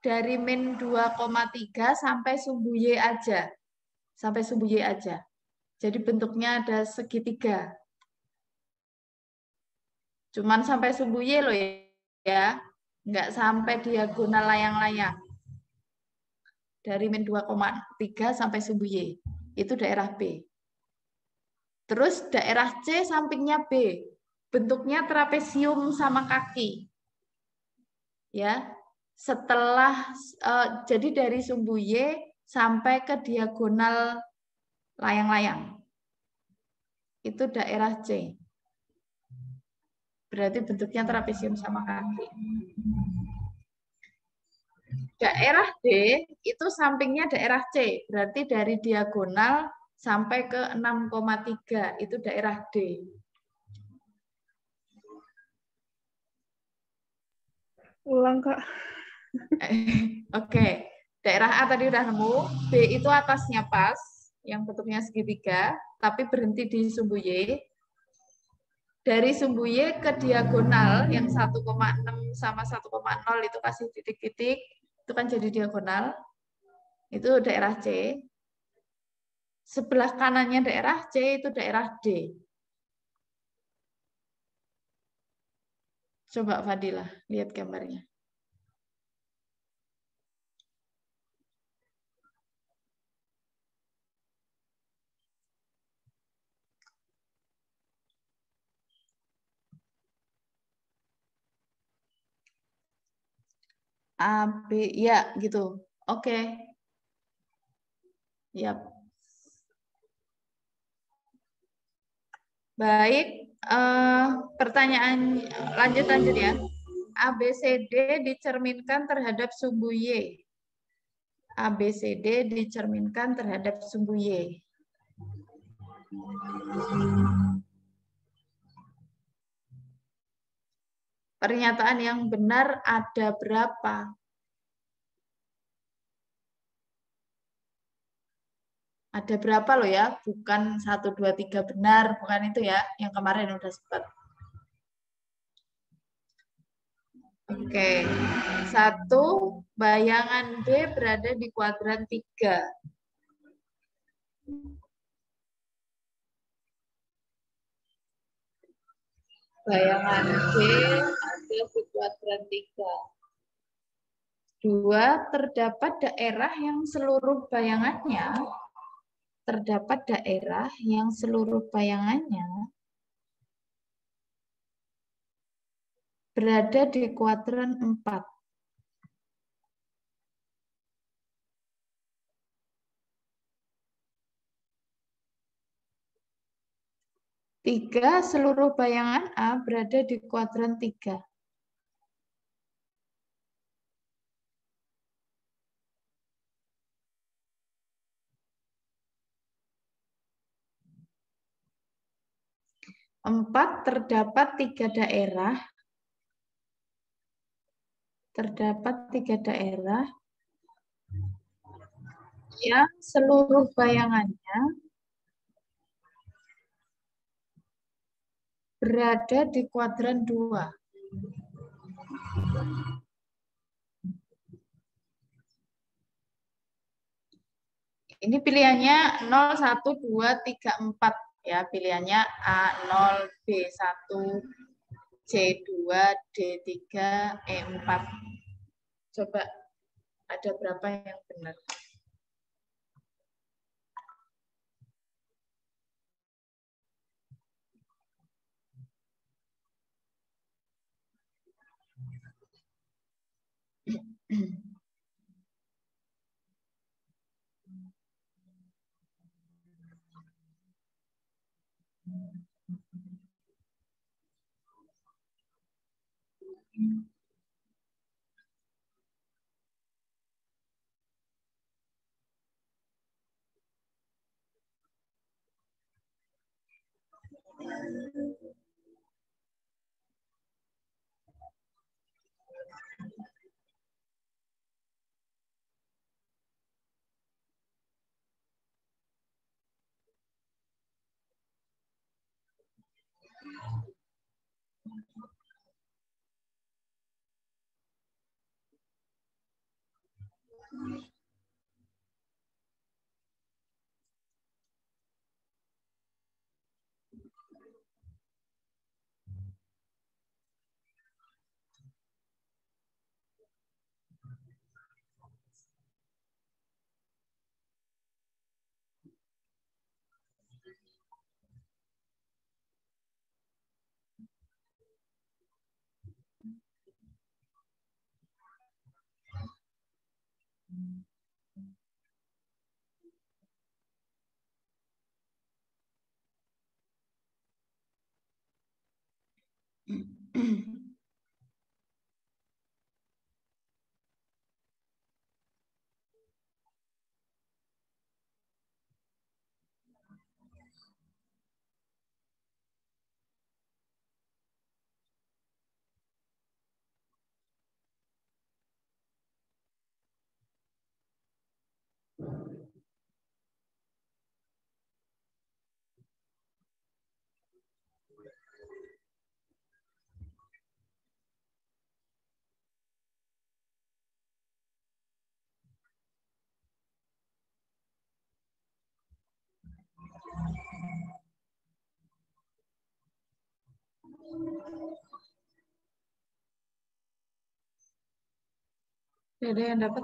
Speaker 4: dari min 2,3 sampai sumbu Y aja. Sampai sumbu Y aja. Jadi bentuknya ada segitiga. Cuman sampai sumbu Y loh ya. Nggak sampai diagonal layang-layang. Dari min 2,3 sampai sumbu Y. Itu daerah B. Terus daerah C sampingnya B. Bentuknya trapesium sama kaki. Ya. Setelah jadi dari sumbu Y sampai ke diagonal layang-layang. Itu daerah C. Berarti bentuknya trapesium sama kaki. Daerah D itu sampingnya daerah C. Berarti dari diagonal sampai ke 6,3 itu daerah D.
Speaker 1: Ulang, Kak.
Speaker 4: Oke. Daerah A tadi udah nemu. B itu atasnya pas, yang bentuknya segitiga, tapi berhenti di sumbu Y. Dari sumbu Y ke diagonal, yang 1,6 sama 1,0 itu kasih titik-titik, itu kan jadi diagonal. Itu daerah C. Sebelah kanannya daerah C itu daerah D. Coba Fadilah, lihat gambarnya. A, B, ya gitu. Oke. Yap. Baik, pertanyaan lanjut ya. ABCD dicerminkan terhadap sumbu Y. ABCD dicerminkan terhadap sumbu Y. Pernyataan yang benar ada berapa? Ada berapa loh ya? Bukan 1, 2, 3 benar, bukan itu ya. Yang kemarin udah sempat. Oke. 1, bayangan B berada di kuadran 3. Bayangan B ada di kuadran 3. 2, terdapat daerah yang seluruh bayangannya berada di kuadran 4. 3, seluruh bayangan A berada di kuadran 3. 4 terdapat 3 daerah. Terdapat 3 daerah yang seluruh bayangannya berada di kuadran 2. Ini pilihannya 0, 1, 2, 3, 4. Ya, pilihannya A0, B1, C2, D3, E4. Coba ada berapa yang benar? Ada yang dapat?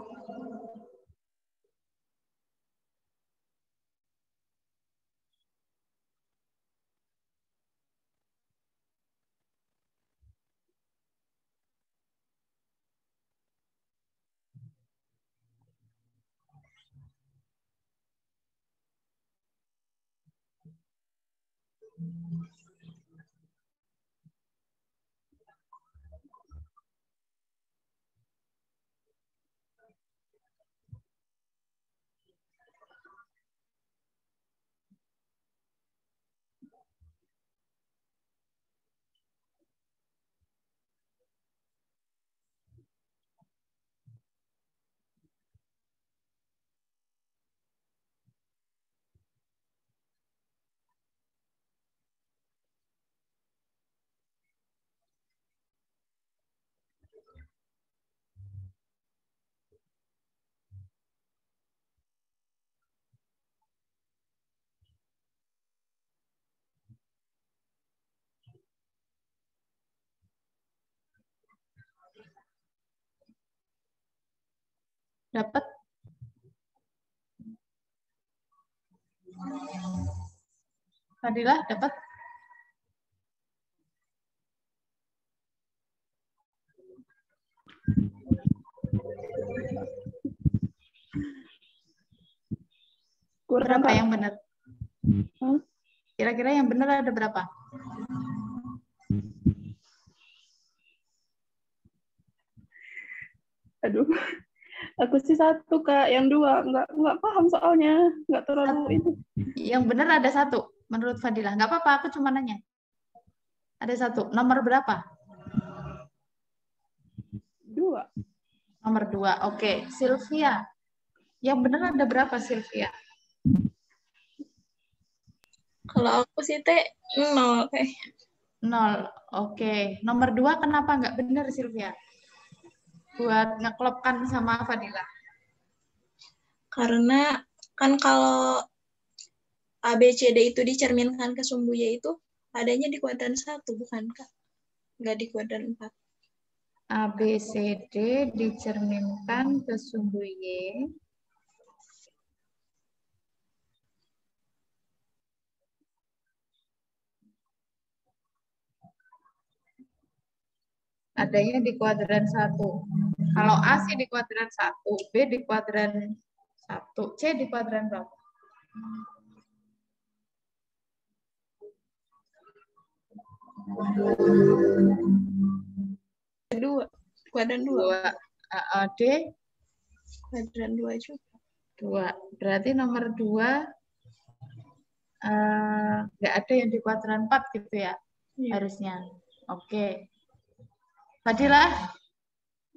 Speaker 4: Dapat? Fadilah, dapat? Berapa yang benar? Kira-kira yang benar ada berapa?
Speaker 7: Aduh, aku sih 1 Kak, yang 2 nggak paham soalnya, nggak terlalu itu.
Speaker 4: Yang benar ada 1 menurut Fadilah. Nggak apa-apa, aku cuma nanya. Ada 1. Nomor berapa?
Speaker 7: 2.
Speaker 4: Nomor 2. Oke, Sylvia. Yang benar ada berapa, Sylvia?
Speaker 8: Kalau aku sih teh 0 kayak.
Speaker 4: 0. Oke. Nomor 2 kenapa nggak benar, Sylvia? Buat ngeklopkan sama Fadila.
Speaker 8: Karena kan kalau ABCD itu dicerminkan ke sumbu Y itu adanya di kuadran 1, bukan Kak? Nggak di kuadran 4.
Speaker 4: ABCD dicerminkan ke sumbu Y. Adanya di kuadran 1. Kalau A sih di kuadran 1, B di kuadran 1, C di kuadran berapa?
Speaker 8: Kuadran 2.
Speaker 4: 2. D?
Speaker 8: Kuadran 2 juga.
Speaker 4: 2. Berarti nomor 2 nggak ada yang di kuadran 4 gitu ya? Harusnya. Oke. Fadilah,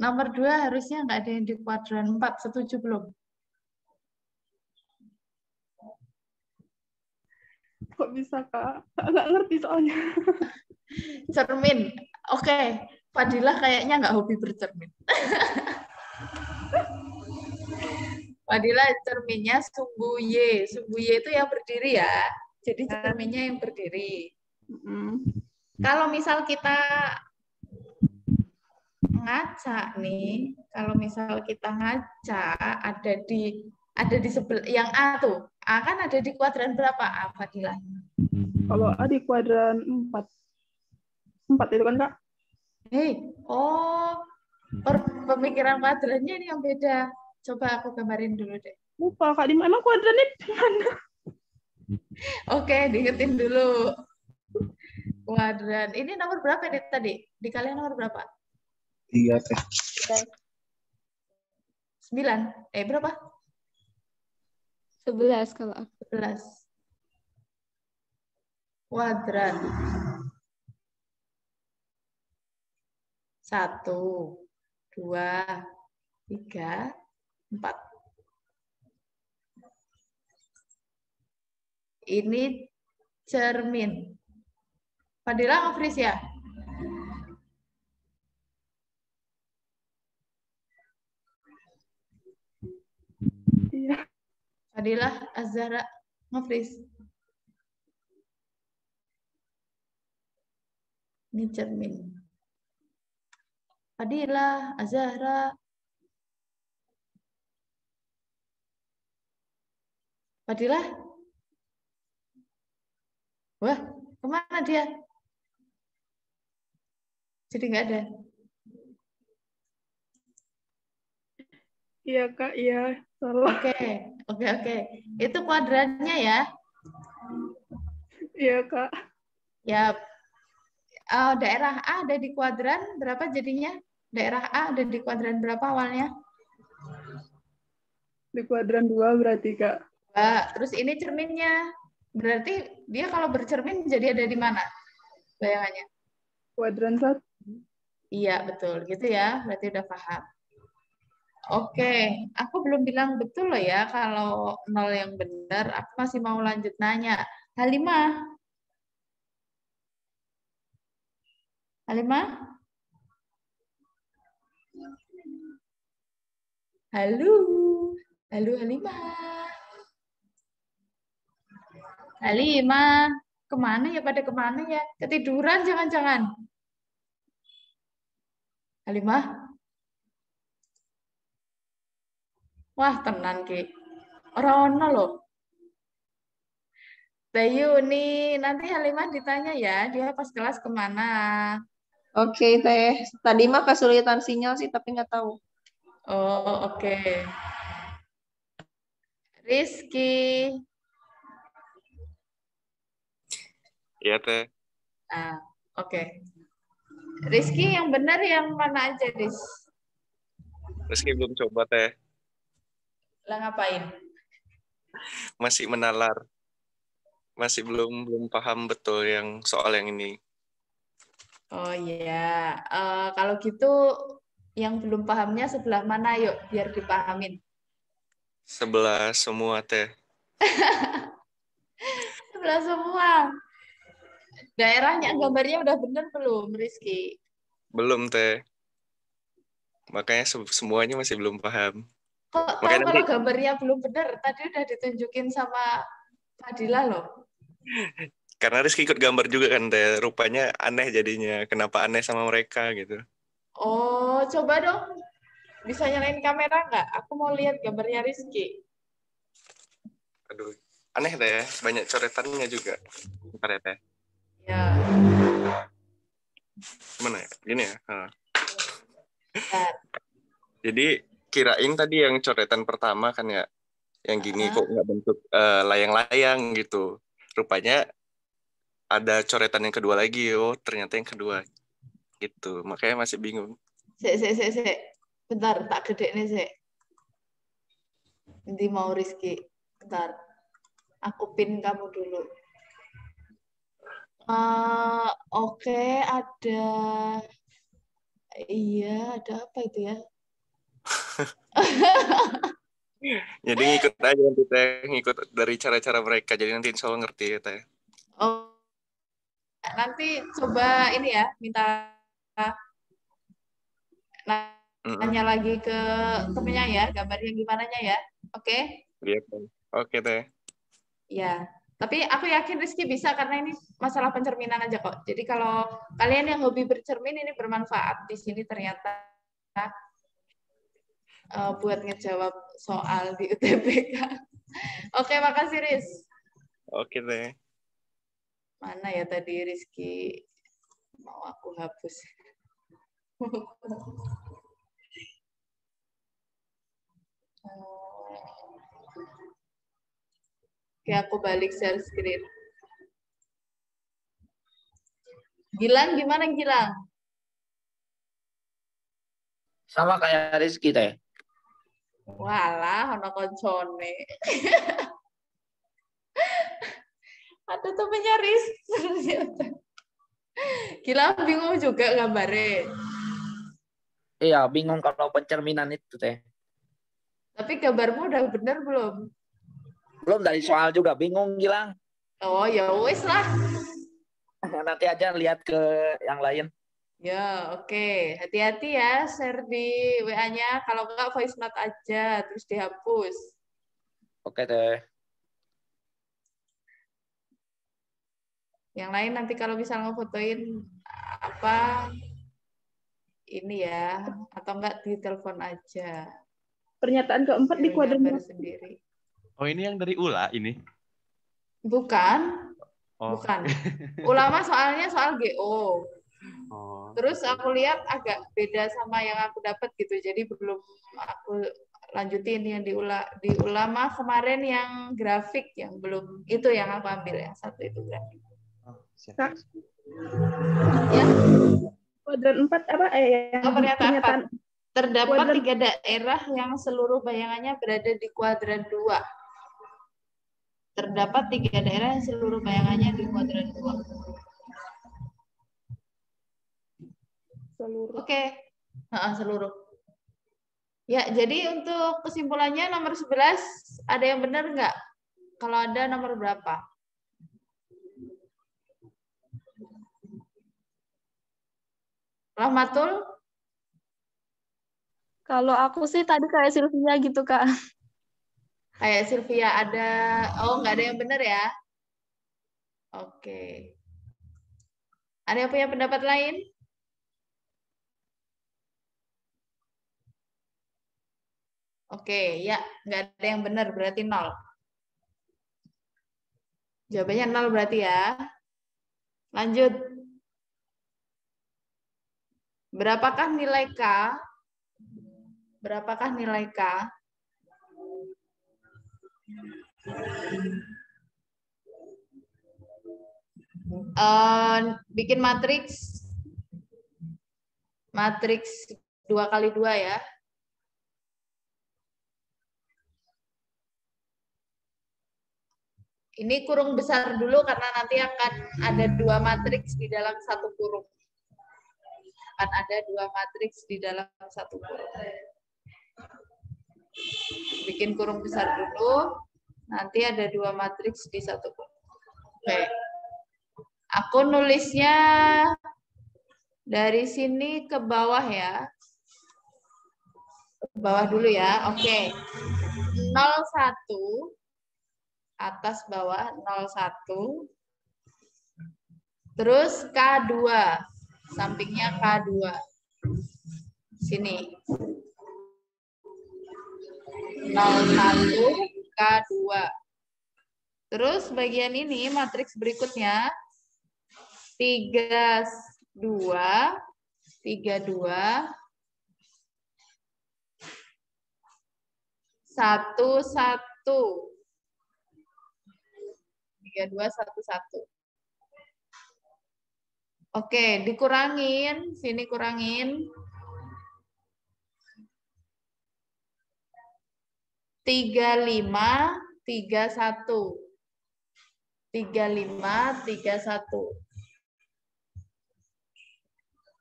Speaker 4: nomor 2 harusnya nggak ada yang di kuadran 4. Setuju belum?
Speaker 7: Kok bisa, Kak? Nggak ngerti soalnya.
Speaker 4: Cermin. Oke. Fadilah kayaknya nggak hobi bercermin. Fadilah cerminnya sumbu Y. Sumbu Y itu yang berdiri ya. Jadi cerminnya yang berdiri. Kalau misal kita ngaca nih, kalau misal kita ngaca ada di sebelah yang A tuh. A kan ada di kuadran berapa A, Fadilah?
Speaker 7: Kalau A di kuadran 4. 4 itu kan, Kak?
Speaker 4: Pemikiran kuadrannya ini yang beda. Coba aku gambarin dulu deh.
Speaker 7: Lupa, Kak. Emang kuadrannya di mana?
Speaker 4: Oke, diingetin dulu. Kuadran. Ini nomor berapa nih tadi? Di kalian nomor berapa?
Speaker 2: 3 teh.
Speaker 4: 9. Berapa?
Speaker 3: 11 kalau aku.
Speaker 4: 11. Kuadran. 1, 2, 3, 4. Ini cermin. Fadila nge-freeze ya?
Speaker 7: Iya.
Speaker 4: Fadila, Azhara nge-freeze. Ini cermin. Fadila, Azhara. Fadila? Wah, kemana dia? Jadi nggak ada.
Speaker 7: Iya, Kak. Iya. Salah.
Speaker 4: Oke. Itu kuadrannya ya?
Speaker 7: Iya, Kak.
Speaker 4: Ya. Daerah A ada di kuadran berapa jadinya? Daerah A ada di kuadran berapa awalnya?
Speaker 7: Di kuadran 2 berarti, Kak.
Speaker 4: Terus ini cerminnya. Berarti dia kalau bercermin jadi ada di mana? Bayangannya.
Speaker 7: Kuadran 1.
Speaker 4: Iya, betul. Gitu ya. Berarti udah paham. Oke. Aku belum bilang betul loh ya kalau 0 yang benar. Aku masih mau lanjut nanya. Halimah? Halo Halimah. Halimah, kemana ya? Pada kemana ya? Ketiduran jangan-jangan. Halimah? Wah, tenan Ki. Ora ono loh. Bayu nih, nanti Halimah ditanya ya, dia pas kelas kemana.
Speaker 1: Oke, Teh. Tadi mah kesulitan sinyal sih, tapi nggak tahu.
Speaker 4: Oh, oke. Rizky.
Speaker 6: Iya, Teh.
Speaker 4: Oke. Rizky yang benar yang mana aja, Riz?
Speaker 6: Rizky belum coba, Teh.
Speaker 4: Lah ngapain?
Speaker 6: Masih menalar. Masih belum paham betul yang soal yang ini.
Speaker 4: Oh iya, kalau gitu yang belum pahamnya sebelah mana yuk biar dipahamin.
Speaker 6: Sebelah semua teh.
Speaker 4: Sebelah semua. Daerahnya gambarnya udah bener belum, Rizky?
Speaker 6: Belum teh. Makanya semuanya masih belum paham.
Speaker 4: Kok tahu
Speaker 6: Makanya
Speaker 4: kalau
Speaker 6: nanti
Speaker 4: gambarnya belum bener? Tadi udah ditunjukin sama Fadila loh.
Speaker 6: karena Rizky ikut gambar juga kan teh. Rupanya aneh jadinya. Kenapa aneh sama mereka gitu.
Speaker 4: Oh, coba dong. Bisa nyalain kamera nggak? Aku mau lihat gambarnya Rizky.
Speaker 6: Aduh, aneh teh. Banyak coretannya juga. Bentar ya teh.
Speaker 4: Ya,
Speaker 6: Gimana ya? Gini ya.
Speaker 4: bentar.
Speaker 6: Jadi kirain tadi yang coretan pertama kan ya. Yang gini kok nggak bentuk layang-layang gitu. Rupanya ada coretan yang kedua lagi. Oh, ternyata yang kedua. Gitu. Makanya masih bingung.
Speaker 4: Sik. Bentar, tak gede nih, Sik. Nanti mau Rizky. Bentar. Aku pin kamu dulu. Oke, ada. Iya, ada apa itu ya?
Speaker 6: Jadi ngikut aja nanti teh. Ngikut dari cara-cara mereka. Jadi nanti insya Allah ngerti ya teh.
Speaker 4: Oh, nanti coba ini ya, minta nanya lagi ke temennya ya, gambarnya gimana ya. Oke?
Speaker 6: Iya teh. Oke teh.
Speaker 4: Ya, tapi aku yakin Rizky bisa karena ini masalah pencerminan aja kok. Jadi kalau kalian yang hobi bercermin ini bermanfaat di sini ternyata buat ngejawab soal di UTBK. Oke, makasih Riz.
Speaker 6: Oke teh.
Speaker 4: Mana ya tadi Rizky? Mau aku hapus. Oke, aku balik share screen. Gilang, gimana Gilang?
Speaker 9: Sama kayak Rizky teh.
Speaker 4: Walah, ono koncone. Ada temennya Rizky. Gilang bingung juga gambarnya.
Speaker 9: Iya, bingung kalau pencerminan itu teh.
Speaker 4: Tapi gambarmu udah bener belum?
Speaker 9: Belum dari soal juga bingung Gilang.
Speaker 4: Oh ya wes lah.
Speaker 9: Nanti aja lihat ke yang lain.
Speaker 4: Ya oke. Hati-hati ya share di WA-nya. Kalau enggak voice note aja terus dihapus.
Speaker 9: Oke teh.
Speaker 4: Yang lain nanti kalau bisa ngefotoin apa ini ya atau enggak di telepon aja.
Speaker 7: Pernyataan keempat di kuadran
Speaker 4: sendiri.
Speaker 5: Oh, ini yang dari Ula ini?
Speaker 4: Bukan.
Speaker 5: Oh.
Speaker 4: Bukan. Ulama soalnya soal GO.
Speaker 5: Oh.
Speaker 4: Terus aku lihat agak beda sama yang aku dapat gitu. Jadi belum aku lanjutin yang di ulama kemarin yang grafik yang belum itu yang aku ambil yang satu itu grafik.
Speaker 5: Oh,
Speaker 7: Kak.
Speaker 4: Ya.
Speaker 7: Kuadran 4 apa yang
Speaker 4: pernyataan 4. Terdapat
Speaker 7: kuadran
Speaker 4: 3 daerah yang seluruh bayangannya berada di kuadran 2. Terdapat 3 daerah yang seluruh bayangannya di kuadran 2.
Speaker 7: Seluruh.
Speaker 4: Oke. Seluruh. Ya, jadi untuk kesimpulannya nomor 11 ada yang benar nggak? Kalau ada nomor berapa? Rahmatul?
Speaker 3: Kalau aku sih tadi kayak Sylvia gitu, Kak.
Speaker 4: Kayak Sylvia ada, nggak ada yang benar ya? Oke. Ada yang punya pendapat lain? Oke, ya, nggak ada yang benar, berarti 0. Jawabannya 0 berarti ya. Lanjut. Berapakah nilai K? Berapakah nilai K? Bikin matriks 2x2 ya. Ini kurung besar dulu karena nanti akan ada 2 matriks di dalam satu kurung. akan ada 2 matriks di dalam satu kurung. Bikin kurung besar dulu, nanti ada 2 matriks di satu kurung. Oke. Aku nulisnya dari sini ke bawah ya. Ke bawah dulu ya. Oke. 01 atas bawah 01. Terus K2. Sampingnya K2. Sini. 01 K2. Terus bagian ini matriks berikutnya 32 32 11 3211. Oke, dikurangin, sini kurangin 35 31 35 31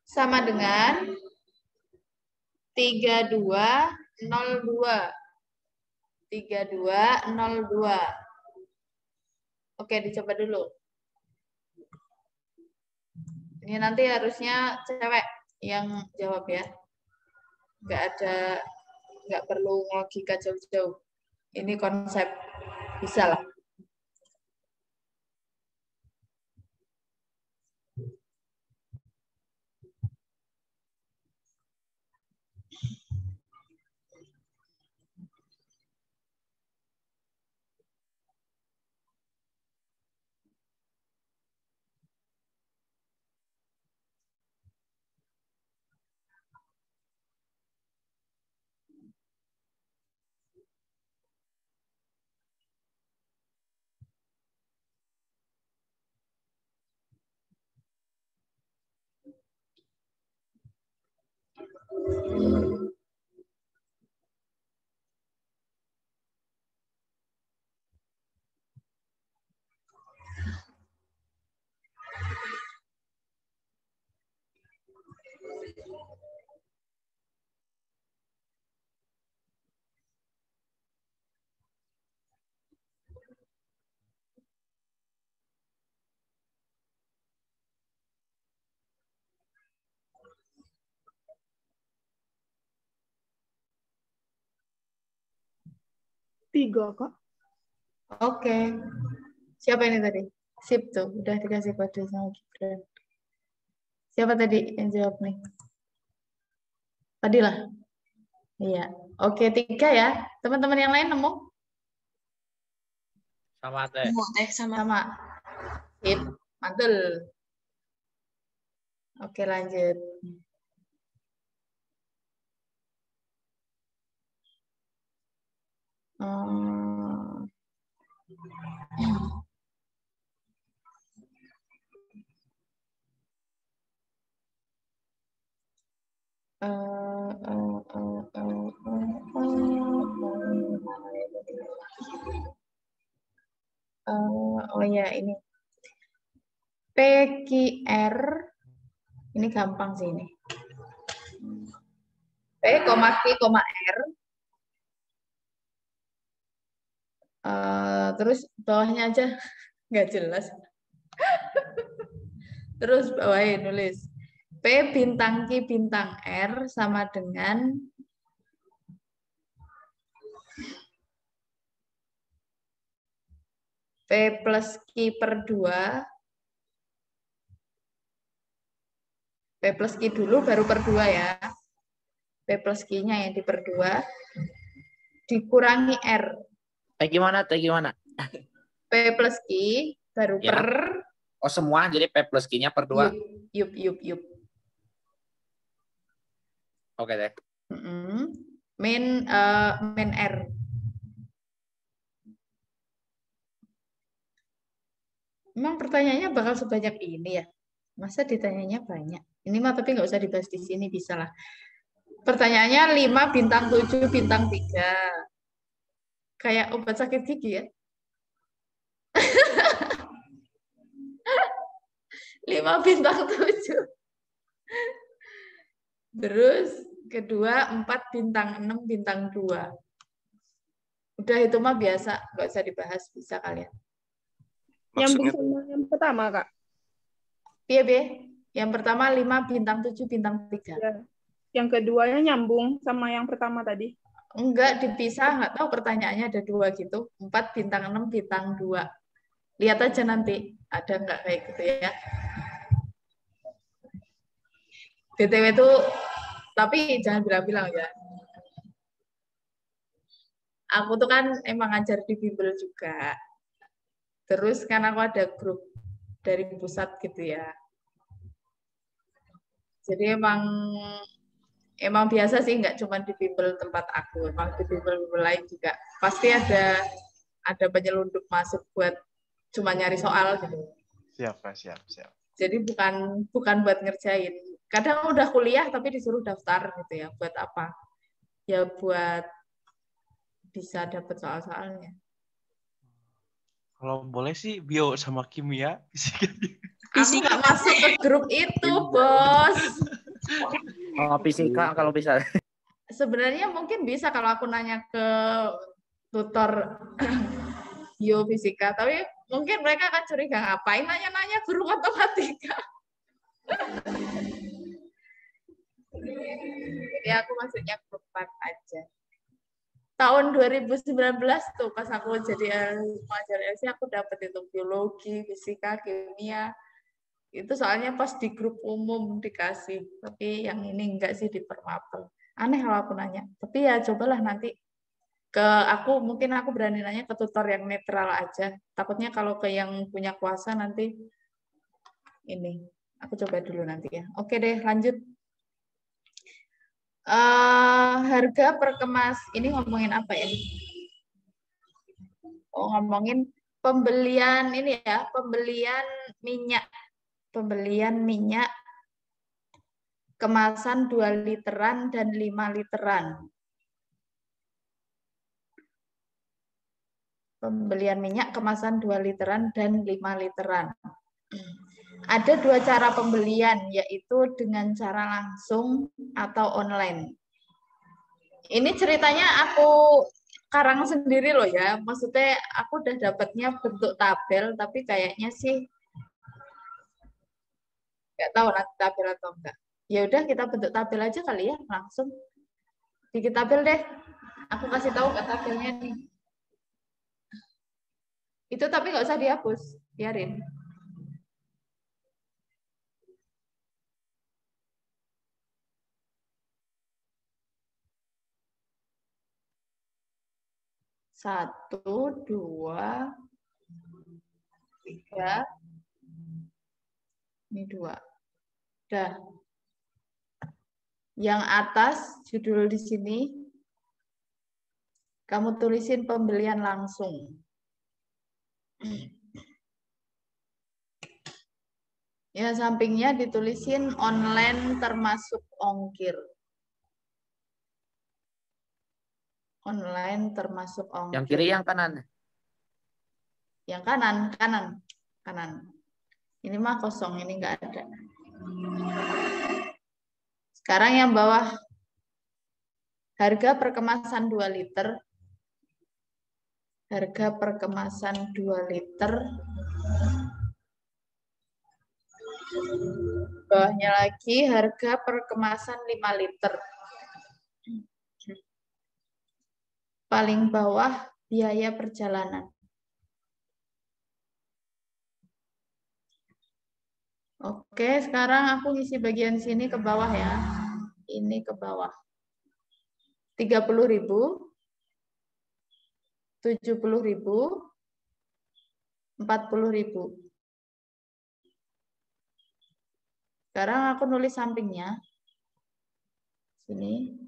Speaker 4: sama dengan 3202 3202. Oke, dicoba dulu. Ini nanti harusnya cewek yang jawab ya. Nggak perlu logika jauh-jauh. Ini konsep, bisa lah.
Speaker 7: Tiga, Kak.
Speaker 4: Oke. Siapa ini tadi? Sip tuh, udah dikasih kode sama Gibran. Siapa tadi yang jawab nih? Tadi lah. Iya. Oke, 3 ya. Teman-teman yang lain nemu?
Speaker 9: Sama Teh.
Speaker 4: Sama. Sip. Mantul. Oke, lanjut. Oh ya, ini PQR ini gampang sih ini. P, Q, R. Terus bawahnya aja nggak jelas. Terus bawahin nulis P bintang Q bintang R sama dengan P plus Q per 2. P plus Q dulu baru per 2 ya. P plus Q-nya yang di per 2. Dikurangi R.
Speaker 9: Gimana?
Speaker 4: P plus Q baru
Speaker 9: Ya.
Speaker 4: per.
Speaker 9: Oh semua, jadi P plus Q-nya per 2.
Speaker 4: Yup.
Speaker 9: Oke deh.
Speaker 4: Min R. Memang pertanyaannya bakal sebanyak ini ya? Masa ditanyanya banyak? Ini mah tapi nggak usah dibahas di sini, bisa lah. Pertanyaannya 5 bintang 7 bintang 3. Kayak obat sakit gigi ya? 5 bintang 7. Terus kedua 4 bintang 6 bintang 2. Udah itu mah biasa, nggak usah dibahas, bisa kalian.
Speaker 7: Nyambung
Speaker 6: Maksudnya
Speaker 7: sama yang pertama, Kak.
Speaker 4: Iya, Be. Yang pertama 5 bintang 7 bintang 3.
Speaker 7: Ya. Yang keduanya nyambung sama yang pertama tadi.
Speaker 4: Enggak, dipisah, nggak tahu pertanyaannya ada 2 gitu. 4 bintang 6 bintang 2. Lihat aja nanti, ada nggak kayak gitu ya. BTW itu, tapi jangan bilang-bilang ya. Aku tuh kan emang ngajar di bimbel juga. Terus kan aku ada grup dari pusat gitu ya. Jadi emang biasa sih, nggak cuma di bimbel tempat aku, emang di bimbel lain juga. Pasti ada penyelundup masuk buat cuma nyari soal gitu.
Speaker 5: Siap, Kak, siap.
Speaker 4: Jadi bukan buat ngerjain. Kadang udah kuliah tapi disuruh daftar gitu ya. Buat apa? Ya buat bisa dapat soal-soalnya.
Speaker 5: Kalau boleh sih bio sama kimia.
Speaker 4: Aku nggak masuk ke grup itu, Bos.
Speaker 9: Fisika kalau bisa.
Speaker 4: Sebenarnya mungkin bisa kalau aku nanya ke tutor biofisika, tapi mungkin mereka akan curiga, ngapain nanya-nanya guru matematika. Jadi aku masuknya grup 4 aja. Tahun 2019 tuh pas aku jadi pengajar LC, aku dapat itu biologi, fisika, kimia. Itu soalnya pas di grup umum dikasih, tapi yang ini enggak sih, di Permapel. Aneh kalau aku nanya. Tapi ya cobalah nanti mungkin aku berani nanya ke tutor yang netral aja. Takutnya kalau ke yang punya kuasa nanti ini. Aku coba dulu nanti ya. Oke deh, lanjut. Harga per ini ngomongin apa ya? Oh, ngomongin pembelian ini ya, pembelian minyak kemasan 2 literan dan 5 literan. Pembelian minyak kemasan 2 literan dan 5 literan. Ada 2 cara pembelian, yaitu dengan cara langsung atau online. Ini ceritanya aku karang sendiri loh ya. Maksudnya aku udah dapatnya bentuk tabel, tapi kayaknya sih nggak tahu nanti tabel atau enggak. Ya udah kita bentuk tabel aja kali ya, langsung. Bikin tabel deh. Aku kasih tahu ke tabelnya nih. Itu tapi nggak usah dihapus, biarin. Satu, 2, 3. Ini 2. Udah. Yang atas judul di sini kamu tulisin pembelian langsung. Ya, sampingnya ditulisin online termasuk ongkir. Online termasuk ongkir.
Speaker 9: Yang kiri, yang kanan?
Speaker 4: Yang kanan. Ini mah kosong, ini nggak ada. Sekarang yang bawah. Harga per kemasan 2 liter. Harga per kemasan 2 liter. Bawahnya lagi harga per kemasan 5 liter. Paling bawah biaya perjalanan. Oke, sekarang aku ngisi bagian sini ke bawah ya. Ini ke bawah. 30.000, 70.000, 40.000. Sekarang aku nulis sampingnya. Sini.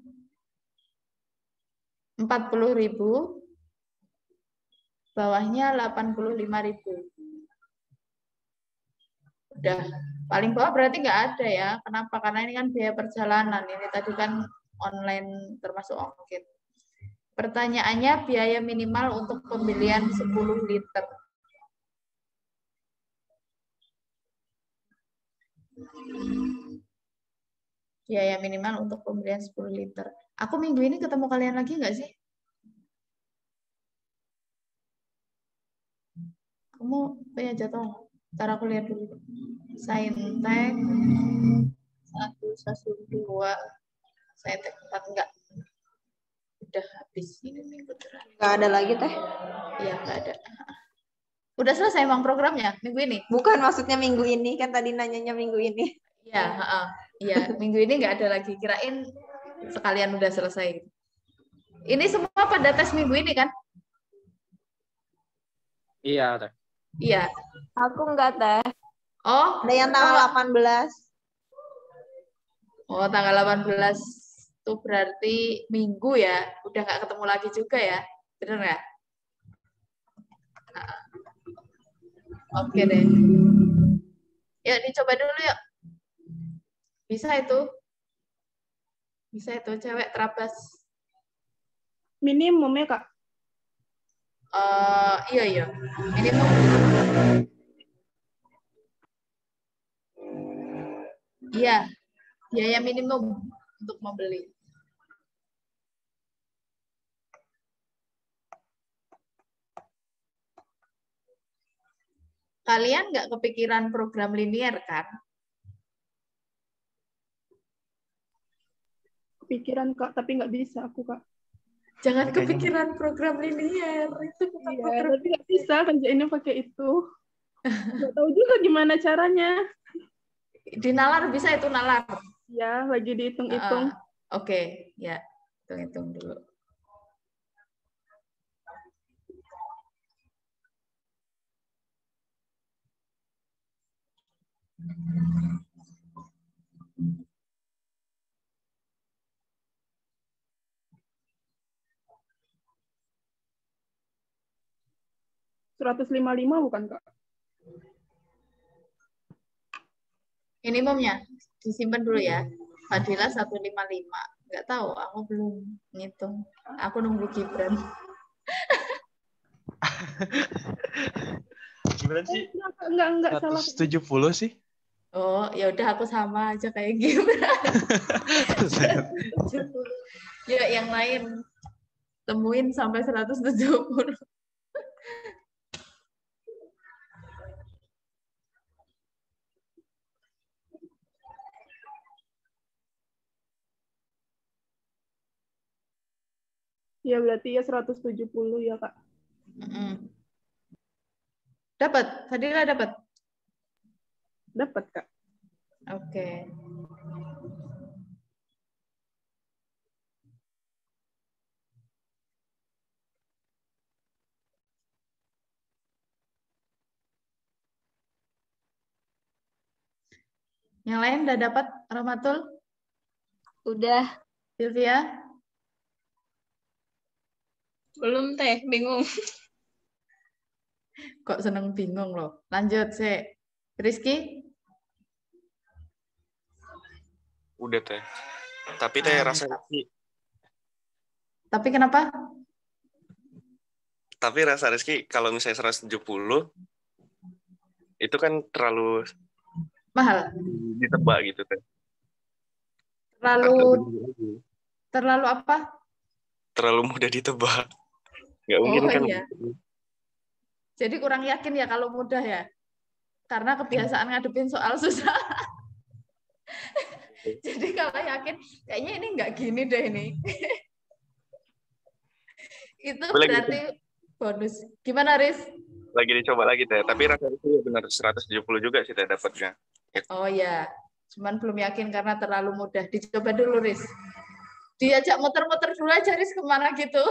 Speaker 4: 40.000. Bawahnya 85.000. Udah. Paling bawah berarti nggak ada ya. Kenapa? Karena ini kan biaya perjalanan. Ini tadi kan online termasuk ongkir. Pertanyaannya biaya minimal untuk pembelian 10 liter. Biaya minimal untuk pembelian 10 liter. Aku minggu ini ketemu kalian lagi nggak sih? Kamu punya jadwal? Ntar aku lihat dulu. Saintek 112. Saintek 4 enggak. Udah habis ini minggu terakhir.
Speaker 1: Nggak ada lagi teh?
Speaker 4: Iya, nggak ada. Udah selesai emang programnya minggu ini?
Speaker 1: Bukan, maksudnya minggu ini. Kan tadi nanyanya minggu ini.
Speaker 4: Iya, iya, minggu ini nggak ada lagi. Kirain sekalian udah selesai. Ini semua pada tes minggu ini kan?
Speaker 9: Iya, Teh.
Speaker 4: Iya.
Speaker 3: Aku enggak, Teh.
Speaker 4: Oh,
Speaker 1: Ada yang tanggal 18.
Speaker 4: Oh, tanggal 18 itu berarti minggu ya. Udah nggak ketemu lagi juga ya. Bener nggak? Oke deh. Yuk, dicoba dulu yuk. Bisa itu. Bisa itu, cewek terabas.
Speaker 7: Minimum ya, Kak?
Speaker 4: Iya, iya. Minimum. Iya, biaya minimum untuk membeli. Kalian nggak kepikiran program linier kan?
Speaker 7: Kepikiran, Kak, tapi nggak bisa aku, Kak.
Speaker 4: Jangan
Speaker 5: Kayaknya
Speaker 4: kepikiran program linier. Itu bukan
Speaker 7: Iya,
Speaker 4: program
Speaker 7: tapi nggak bisa kerjainnya pakai itu. Nggak tahu juga gimana caranya.
Speaker 4: di nalar bisa itu nalar.
Speaker 7: Ya, lagi dihitung-hitung.
Speaker 4: Oke, ya. Hitung-hitung dulu.
Speaker 7: $155 bukan, Kak?
Speaker 4: Minimumnya disimpan dulu ya. Fadila 155. Nggak tahu, aku belum ngitung. Aku nunggu Gibran.
Speaker 5: Gimana sih?
Speaker 7: Enggak salah.
Speaker 5: 170 sih.
Speaker 4: Oh, ya udah aku sama aja kayak Gibran. Ya, yang lain temuin sampai 170.
Speaker 7: Ya berarti ya 170 ya, Kak.
Speaker 4: Dapat, Fadila dapat.
Speaker 7: Dapat, Kak.
Speaker 4: Oke. Yang lain udah dapat, Rahmatul?
Speaker 3: Udah.
Speaker 4: Sylvia?
Speaker 8: Belum, Teh. Bingung.
Speaker 4: Kok seneng bingung loh. Lanjut, sih. Rizky?
Speaker 6: Udah Teh. Tapi Teh rasa Rizky.
Speaker 4: Tapi kenapa?
Speaker 6: Tapi rasa Rizky kalau misalnya 170 itu kan terlalu
Speaker 4: mahal.
Speaker 6: Ditebak gitu Teh.
Speaker 4: Terlalu apa?
Speaker 6: Terlalu mudah ditebak. Nggak mungkin kan.
Speaker 4: Iya. Jadi kurang yakin ya kalau mudah ya. Karena kebiasaan ngadepin soal susah. Jadi kalau yakin, kayaknya ini nggak gini deh ini. Itu berarti bonus. Gimana, Riz?
Speaker 6: Lagi dicoba lagi Teh. Tapi rasa itu benar 170 juga sih Teh dapatnya.
Speaker 4: Oh ya, cuman belum yakin karena terlalu mudah. Dicoba dulu, Riz. Diajak muter-muter dulu aja, Riz, kemana gitu.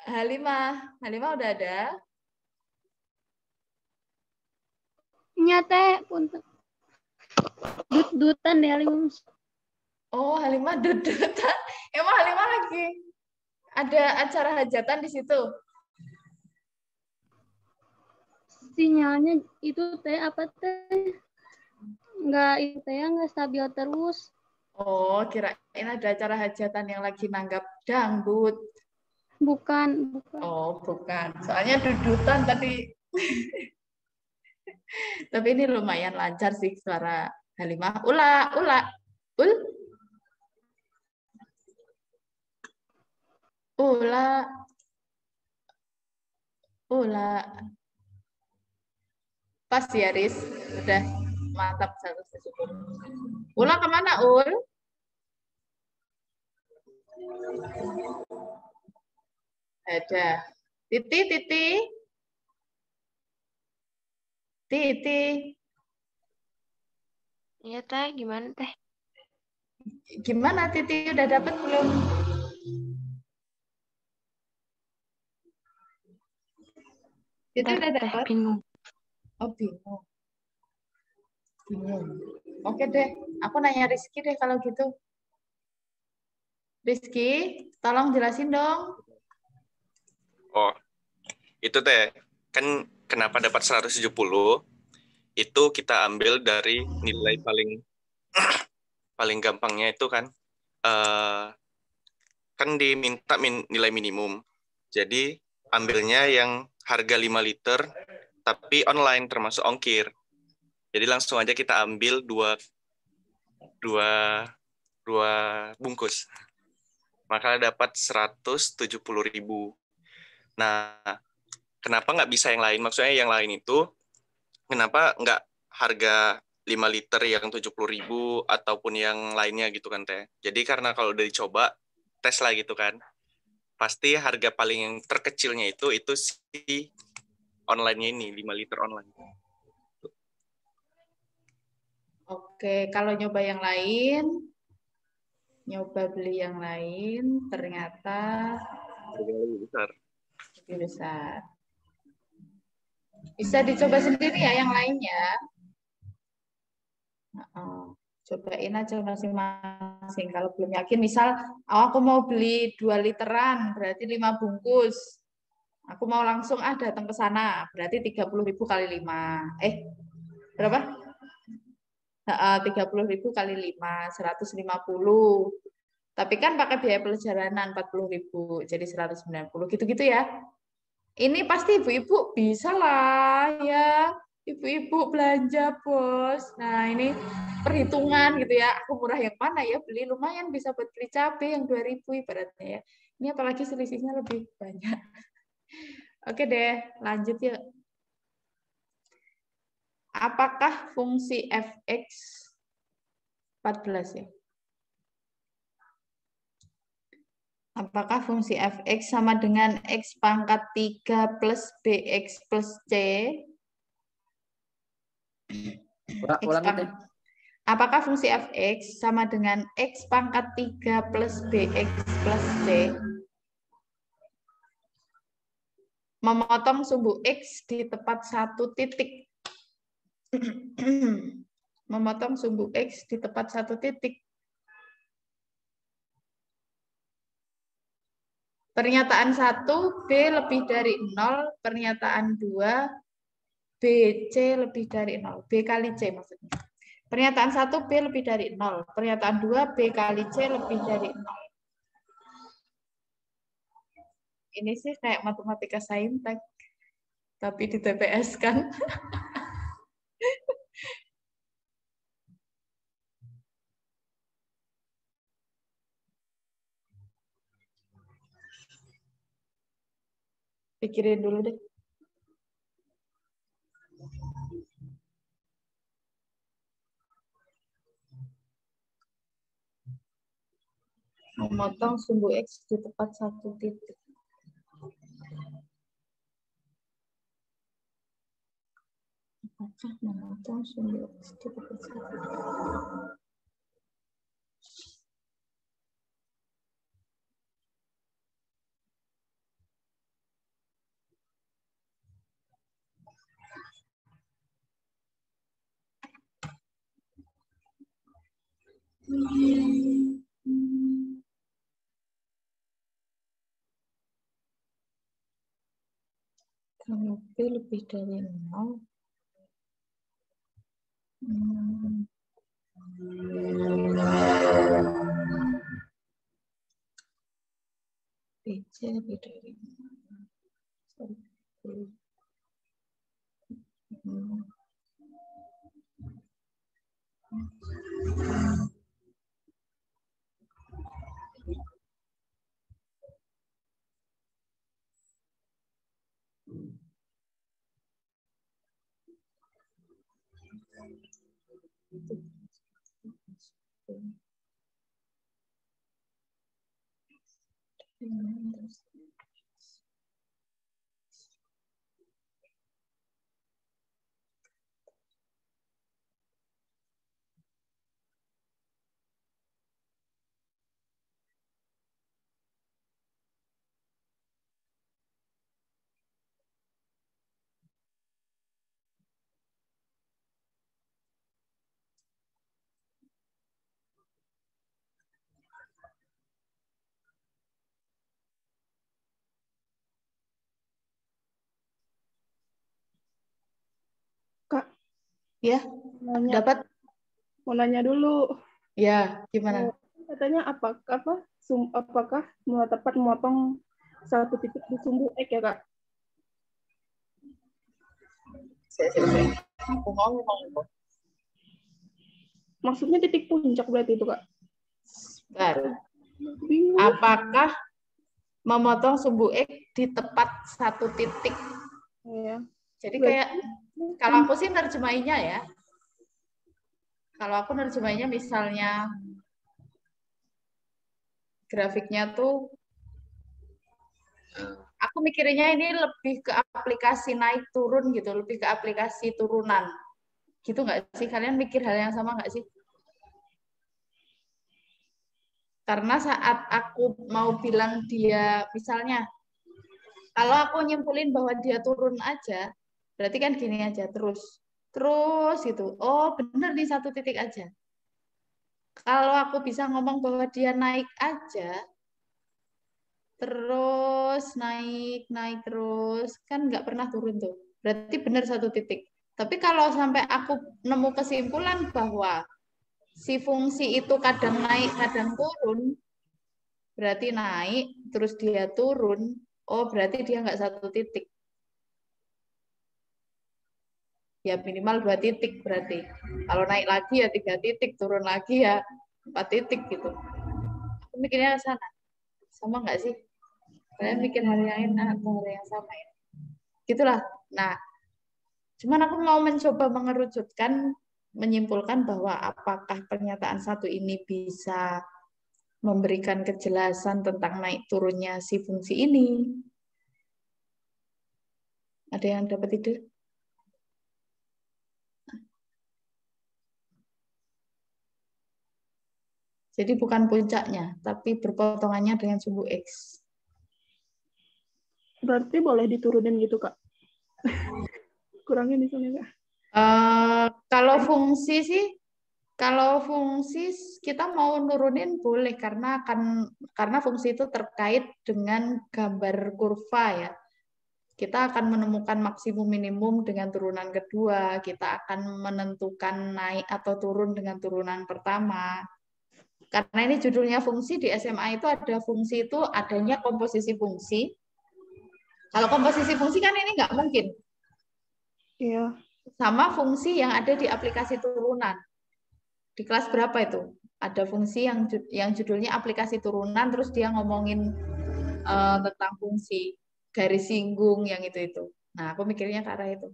Speaker 4: Halimah udah ada?
Speaker 10: Nyata punten. Dut-dutan deh Halimah.
Speaker 4: Oh, Halimah dut-dutan. Emang Halimah lagi ada acara hajatan di situ?
Speaker 10: Sinyalnya itu teh apa teh? Nggak stabil terus.
Speaker 4: Oh, kirain ada acara hajatan yang lagi nanggap dangdut.
Speaker 10: Bukan.
Speaker 4: Oh, bukan. Soalnya dudutan tadi. Tapi ini lumayan lancar sih suara Halimah. Ula, ul, ula, ula. Pas ya, Riz. Udah mantap 170. Ula kemana, Ul? Ada. Titi, Titi. Titi.
Speaker 11: Iya Teh, gimana Teh?
Speaker 4: Gimana Titi, udah dapet belum? Titi
Speaker 11: Bentar,
Speaker 4: udah
Speaker 11: Teh,
Speaker 4: dapet?
Speaker 11: bingung.
Speaker 4: Oh, bingung. Bingung. Oke deh, aku nanya Rizky deh kalau gitu. Rizky, tolong jelasin dong.
Speaker 6: Oh, itu teh kan kenapa dapat 170? Itu kita ambil dari nilai paling gampangnya itu kan kan diminta nilai minimum. Jadi ambilnya yang harga 5 liter tapi online termasuk ongkir. Jadi langsung aja kita ambil dua bungkus. Maka dapat 170.000. Nah, kenapa nggak bisa yang lain? Maksudnya yang lain itu kenapa nggak harga 5 liter yang 70.000 ataupun yang lainnya gitu kan Teh. Jadi karena kalau udah dicoba tes lah gitu kan. Pasti harga paling yang terkecilnya itu si online-nya ini 5 liter online.
Speaker 4: Oke, kalau nyoba yang lain, nyoba beli yang lain, ternyata
Speaker 6: lebih besar.
Speaker 4: Lebih besar. Bisa dicoba sendiri ya yang lainnya. Cobain aja masing-masing. Kalau belum yakin, misal aku mau beli 2 literan, berarti 5 bungkus. Aku mau langsung datang ke sana, berarti 30.000 kali 5. Berapa? 30.000 kali 5, 150. Tapi kan pakai biaya perjalanan 40.000, jadi 190. Gitu-gitu ya. Ini pasti ibu-ibu bisa lah ya. Ibu-ibu belanja, Bos. Nah, ini perhitungan gitu ya. Aku murah yang mana ya? Beli lumayan bisa buat beli cabai yang 2.000 ibaratnya ya. Ini apalagi selisihnya lebih banyak. Oke deh, lanjut yuk. Apakah fungsi fx 14 ya? Apakah fungsi fx sama dengan x pangkat 3 plus bx plus c? Apakah fungsi fx sama dengan x pangkat 3 plus bx plus c? Memotong sumbu x di tepat satu titik. Memotong sumbu x di tepat satu titik. Pernyataan 1, B lebih dari 0. Pernyataan 2, BC lebih dari 0. B kali C maksudnya. Pernyataan 1, B lebih dari 0. Pernyataan 2, B kali C lebih dari 0. Ini sih kayak matematika saintek. Tapi di TPS kan. Pikirin dulu deh. Memotong sumbu X di tepat satu titik. Apakah memotong sumbu X di tepat satu titik? Kalau B lebih dari 0, BC lebih dari 0.
Speaker 7: Kak,
Speaker 4: Ya, dapat.
Speaker 7: Mau nanya dulu.
Speaker 4: Ya, gimana?
Speaker 7: Katanya apakah tepat memotong satu titik di sumbu X ya, Kak? Maksudnya titik puncak berarti itu, Kak?
Speaker 4: Bentar. Apakah memotong sumbu X di tepat satu titik?
Speaker 7: Iya.
Speaker 4: Jadi kayak, kalau aku sih nerjemahinnya ya, kalau aku nerjemahinnya misalnya grafiknya tuh, aku mikirnya ini lebih ke aplikasi naik turun gitu, lebih ke aplikasi turunan. Gitu nggak sih? Kalian mikir hal yang sama nggak sih? Karena saat aku mau bilang dia, misalnya, kalau aku nyimpulin bahwa dia turun aja, berarti kan gini aja, terus gitu. Oh, bener nih satu titik aja. Kalau aku bisa ngomong bahwa dia naik aja, terus naik terus, kan nggak pernah turun tuh. Berarti benar satu titik. Tapi kalau sampai aku nemu kesimpulan bahwa si fungsi itu kadang naik, kadang turun, berarti naik, terus dia turun, oh berarti dia nggak satu titik. Ya minimal 2 titik berarti. Kalau naik lagi ya 3 titik, turun lagi ya 4 titik gitu. Aku mikirnya ke sana. Sama nggak sih? Kalian mikir hal yang enak atau hal yang sama ya? Gitulah. Nah, cuman aku mau mencoba mengerucutkan, menyimpulkan bahwa apakah pernyataan satu ini bisa memberikan kejelasan tentang naik turunnya si fungsi ini. Ada yang dapat ide? Jadi bukan puncaknya, tapi berpotongannya dengan sumbu X.
Speaker 7: Berarti boleh diturunin gitu, Kak? Kurangin di sini, Kak.
Speaker 4: Kalau fungsi sih, kita mau nurunin boleh karena fungsi itu terkait dengan gambar kurva ya. Kita akan menemukan maksimum minimum dengan turunan kedua, kita akan menentukan naik atau turun dengan turunan pertama. Karena ini judulnya fungsi, di SMA itu ada fungsi itu adanya komposisi fungsi. Kalau komposisi fungsi kan ini nggak mungkin.
Speaker 7: Iya.
Speaker 4: Sama fungsi yang ada di aplikasi turunan. Di kelas berapa itu? Ada fungsi yang judulnya aplikasi turunan, terus dia ngomongin tentang fungsi garis singgung yang itu. Nah, aku mikirnya ke arah itu.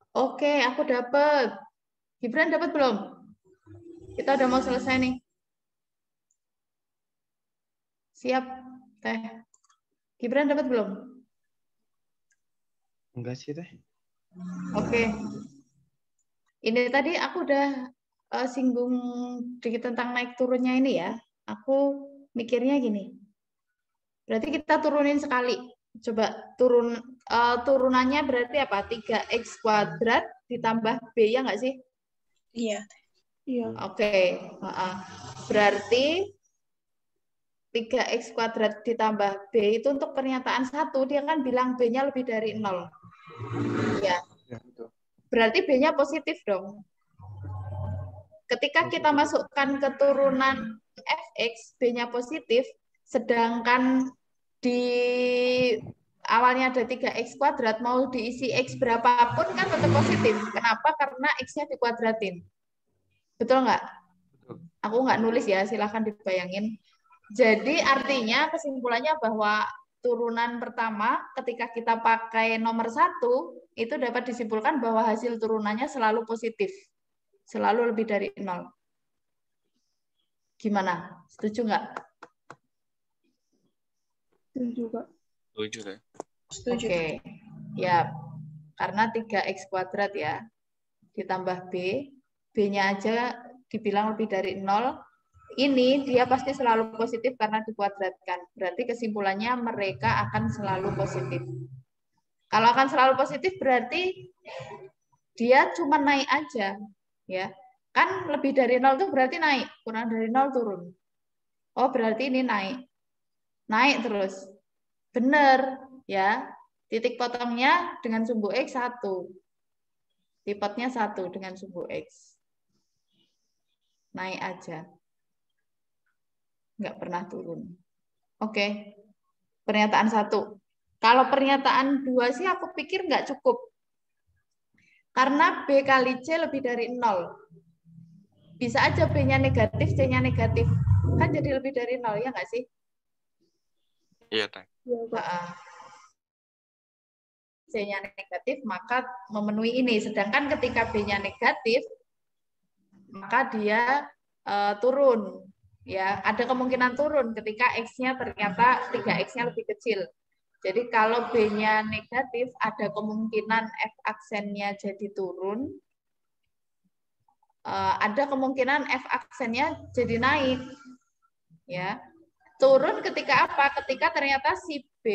Speaker 4: Oke, aku dapat. Gibran dapat belum? Kita udah mau selesai nih. Siap, Teh. Gibran dapat belum?
Speaker 5: Enggak sih, Teh.
Speaker 4: Oke. Ini tadi aku udah singgung dikit tentang naik turunnya ini ya. Aku mikirnya gini. Berarti kita turunin sekali. Coba turunannya berarti apa? 3x kuadrat ditambah b ya nggak sih?
Speaker 8: Iya.
Speaker 7: Iya.
Speaker 4: Oke. Berarti 3x kuadrat ditambah b itu untuk pernyataan 1, dia kan bilang b-nya lebih dari 0. Ya. Berarti b-nya positif dong. ketika kita masukkan keturunan fx, b-nya positif, sedangkan di awalnya ada 3x kuadrat, mau diisi x berapapun kan tetap positif. Kenapa? Karena x-nya dikuadratin. Betul nggak? Aku nggak nulis ya, silahkan dibayangin. Jadi artinya kesimpulannya bahwa turunan pertama ketika kita pakai nomor 1 itu dapat disimpulkan bahwa hasil turunannya selalu positif. Selalu lebih dari 0. Gimana? Setuju nggak?
Speaker 7: Setuju, Kak.
Speaker 6: Setuju deh.
Speaker 4: Oke. Ya, karena 3x kuadrat ya. Ditambah b. B-nya aja dibilang lebih dari 0. Ini dia pasti selalu positif karena dikuadratkan. Berarti kesimpulannya mereka akan selalu positif. Kalau akan selalu positif berarti dia cuma naik aja. Ya, kan lebih dari 0 itu berarti naik. Kurang dari 0 turun. Oh, berarti ini naik. Naik terus. Benar. Ya, titik potongnya dengan sumbu X 1. Tipotnya 1 dengan sumbu X. Naik aja. Nggak pernah turun. Oke. Pernyataan 1. Kalau pernyataan 2 sih aku pikir nggak cukup. Karena B kali C lebih dari 0. Bisa aja B-nya negatif, C-nya negatif. Kan jadi lebih dari 0, ya nggak sih?
Speaker 6: Iya, Teh.
Speaker 4: C-nya negatif, maka memenuhi ini. Sedangkan ketika B-nya negatif, maka dia turun. Ya, ada kemungkinan turun ketika X-nya ternyata 3X-nya lebih kecil. Jadi kalau B-nya negatif, ada kemungkinan F aksennya jadi turun. Ada kemungkinan F aksennya jadi naik. Ya. Turun ketika apa? Ketika ternyata si B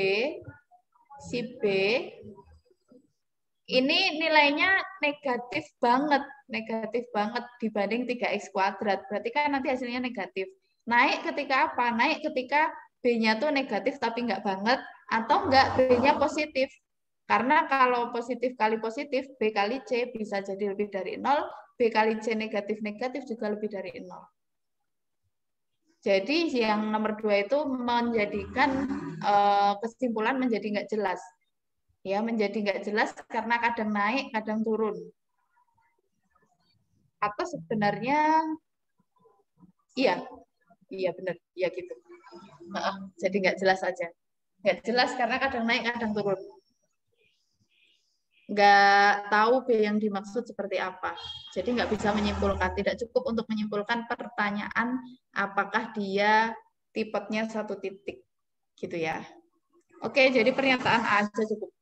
Speaker 4: ini nilainya negatif banget dibanding 3x kuadrat. Berarti kan nanti hasilnya negatif. Naik ketika apa? Naik ketika B-nya tuh negatif tapi nggak banget, atau nggak B-nya positif. Karena kalau positif kali positif, B kali C bisa jadi lebih dari 0, B kali C negatif-negatif juga lebih dari 0. Jadi yang nomor 2 itu menjadikan kesimpulan menjadi nggak jelas. Ya, menjadi nggak jelas karena kadang naik, kadang turun. Atau sebenarnya iya benar, iya gitu. Jadi nggak jelas aja. Nggak jelas karena kadang naik, kadang turun. Nggak tahu B yang dimaksud seperti apa. Jadi nggak bisa menyimpulkan. Tidak cukup untuk menyimpulkan pertanyaan apakah dia tipenya 1 titik. Gitu ya. Oke, jadi pernyataan A aja cukup.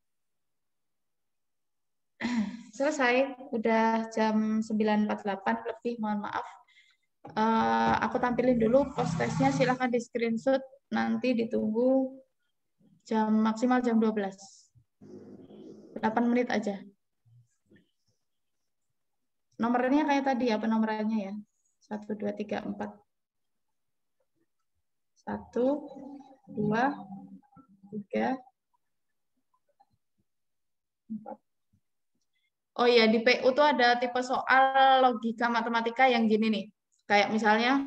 Speaker 4: Selesai, udah jam 9.48 lebih, mohon maaf. Aku tampilin dulu post testnya, silahkan di screenshot, nanti ditunggu maksimal jam 12. 8 menit aja. Nomornya kayak tadi, apa nomornya ya? 1, 2, 3, 4. 1, 2, 3, 4. Oh iya, di PU tuh ada tipe soal logika matematika yang gini nih. Kayak misalnya,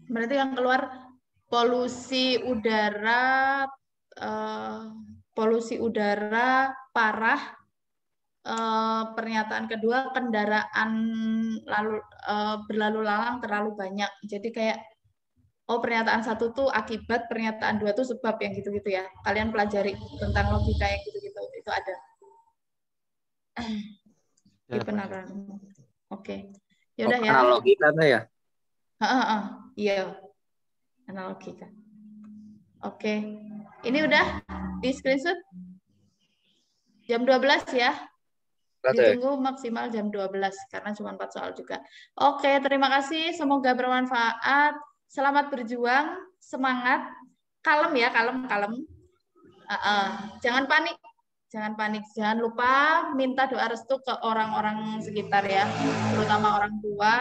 Speaker 4: berarti yang keluar polusi udara parah. Pernyataan kedua, kendaraan berlalu lalang terlalu banyak. Jadi kayak, pernyataan 1 tuh akibat, pernyataan 2 tuh sebab, yang gitu-gitu ya. Kalian pelajari tentang logika yang gitu-gitu, itu ada. Di penerangan. Oke. Ya udah ya.
Speaker 9: Analogi kan ya?
Speaker 4: Iya. Analogika. Oke. Ini udah di screenshot. Jam 12 ya. Ditunggu maksimal jam 12 karena cuma 4 soal juga. Oke, terima kasih. Semoga bermanfaat. Selamat berjuang, semangat. Kalem ya, kalem. Jangan panik. Jangan lupa minta doa restu ke orang-orang sekitar ya, terutama orang tua,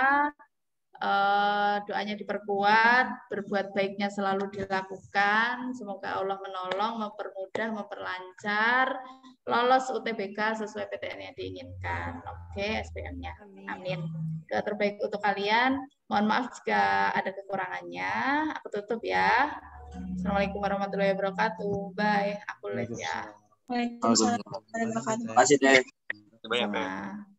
Speaker 4: doanya diperkuat, berbuat baiknya selalu dilakukan. Semoga Allah menolong, mempermudah, memperlancar, lolos UTBK sesuai PTN yang diinginkan. Oke, SPM-nya. Amin. Doa terbaik untuk kalian. Mohon maaf jika ada kekurangannya. Aku tutup ya. Assalamualaikum warahmatullahi wabarakatuh. Bye. Aku live ya.
Speaker 8: Waalaikumsalam warahmatullahi wabarakatuh.
Speaker 6: Terima kasih, Teh. Terima kasih banyak, Teh.
Speaker 4: Sama.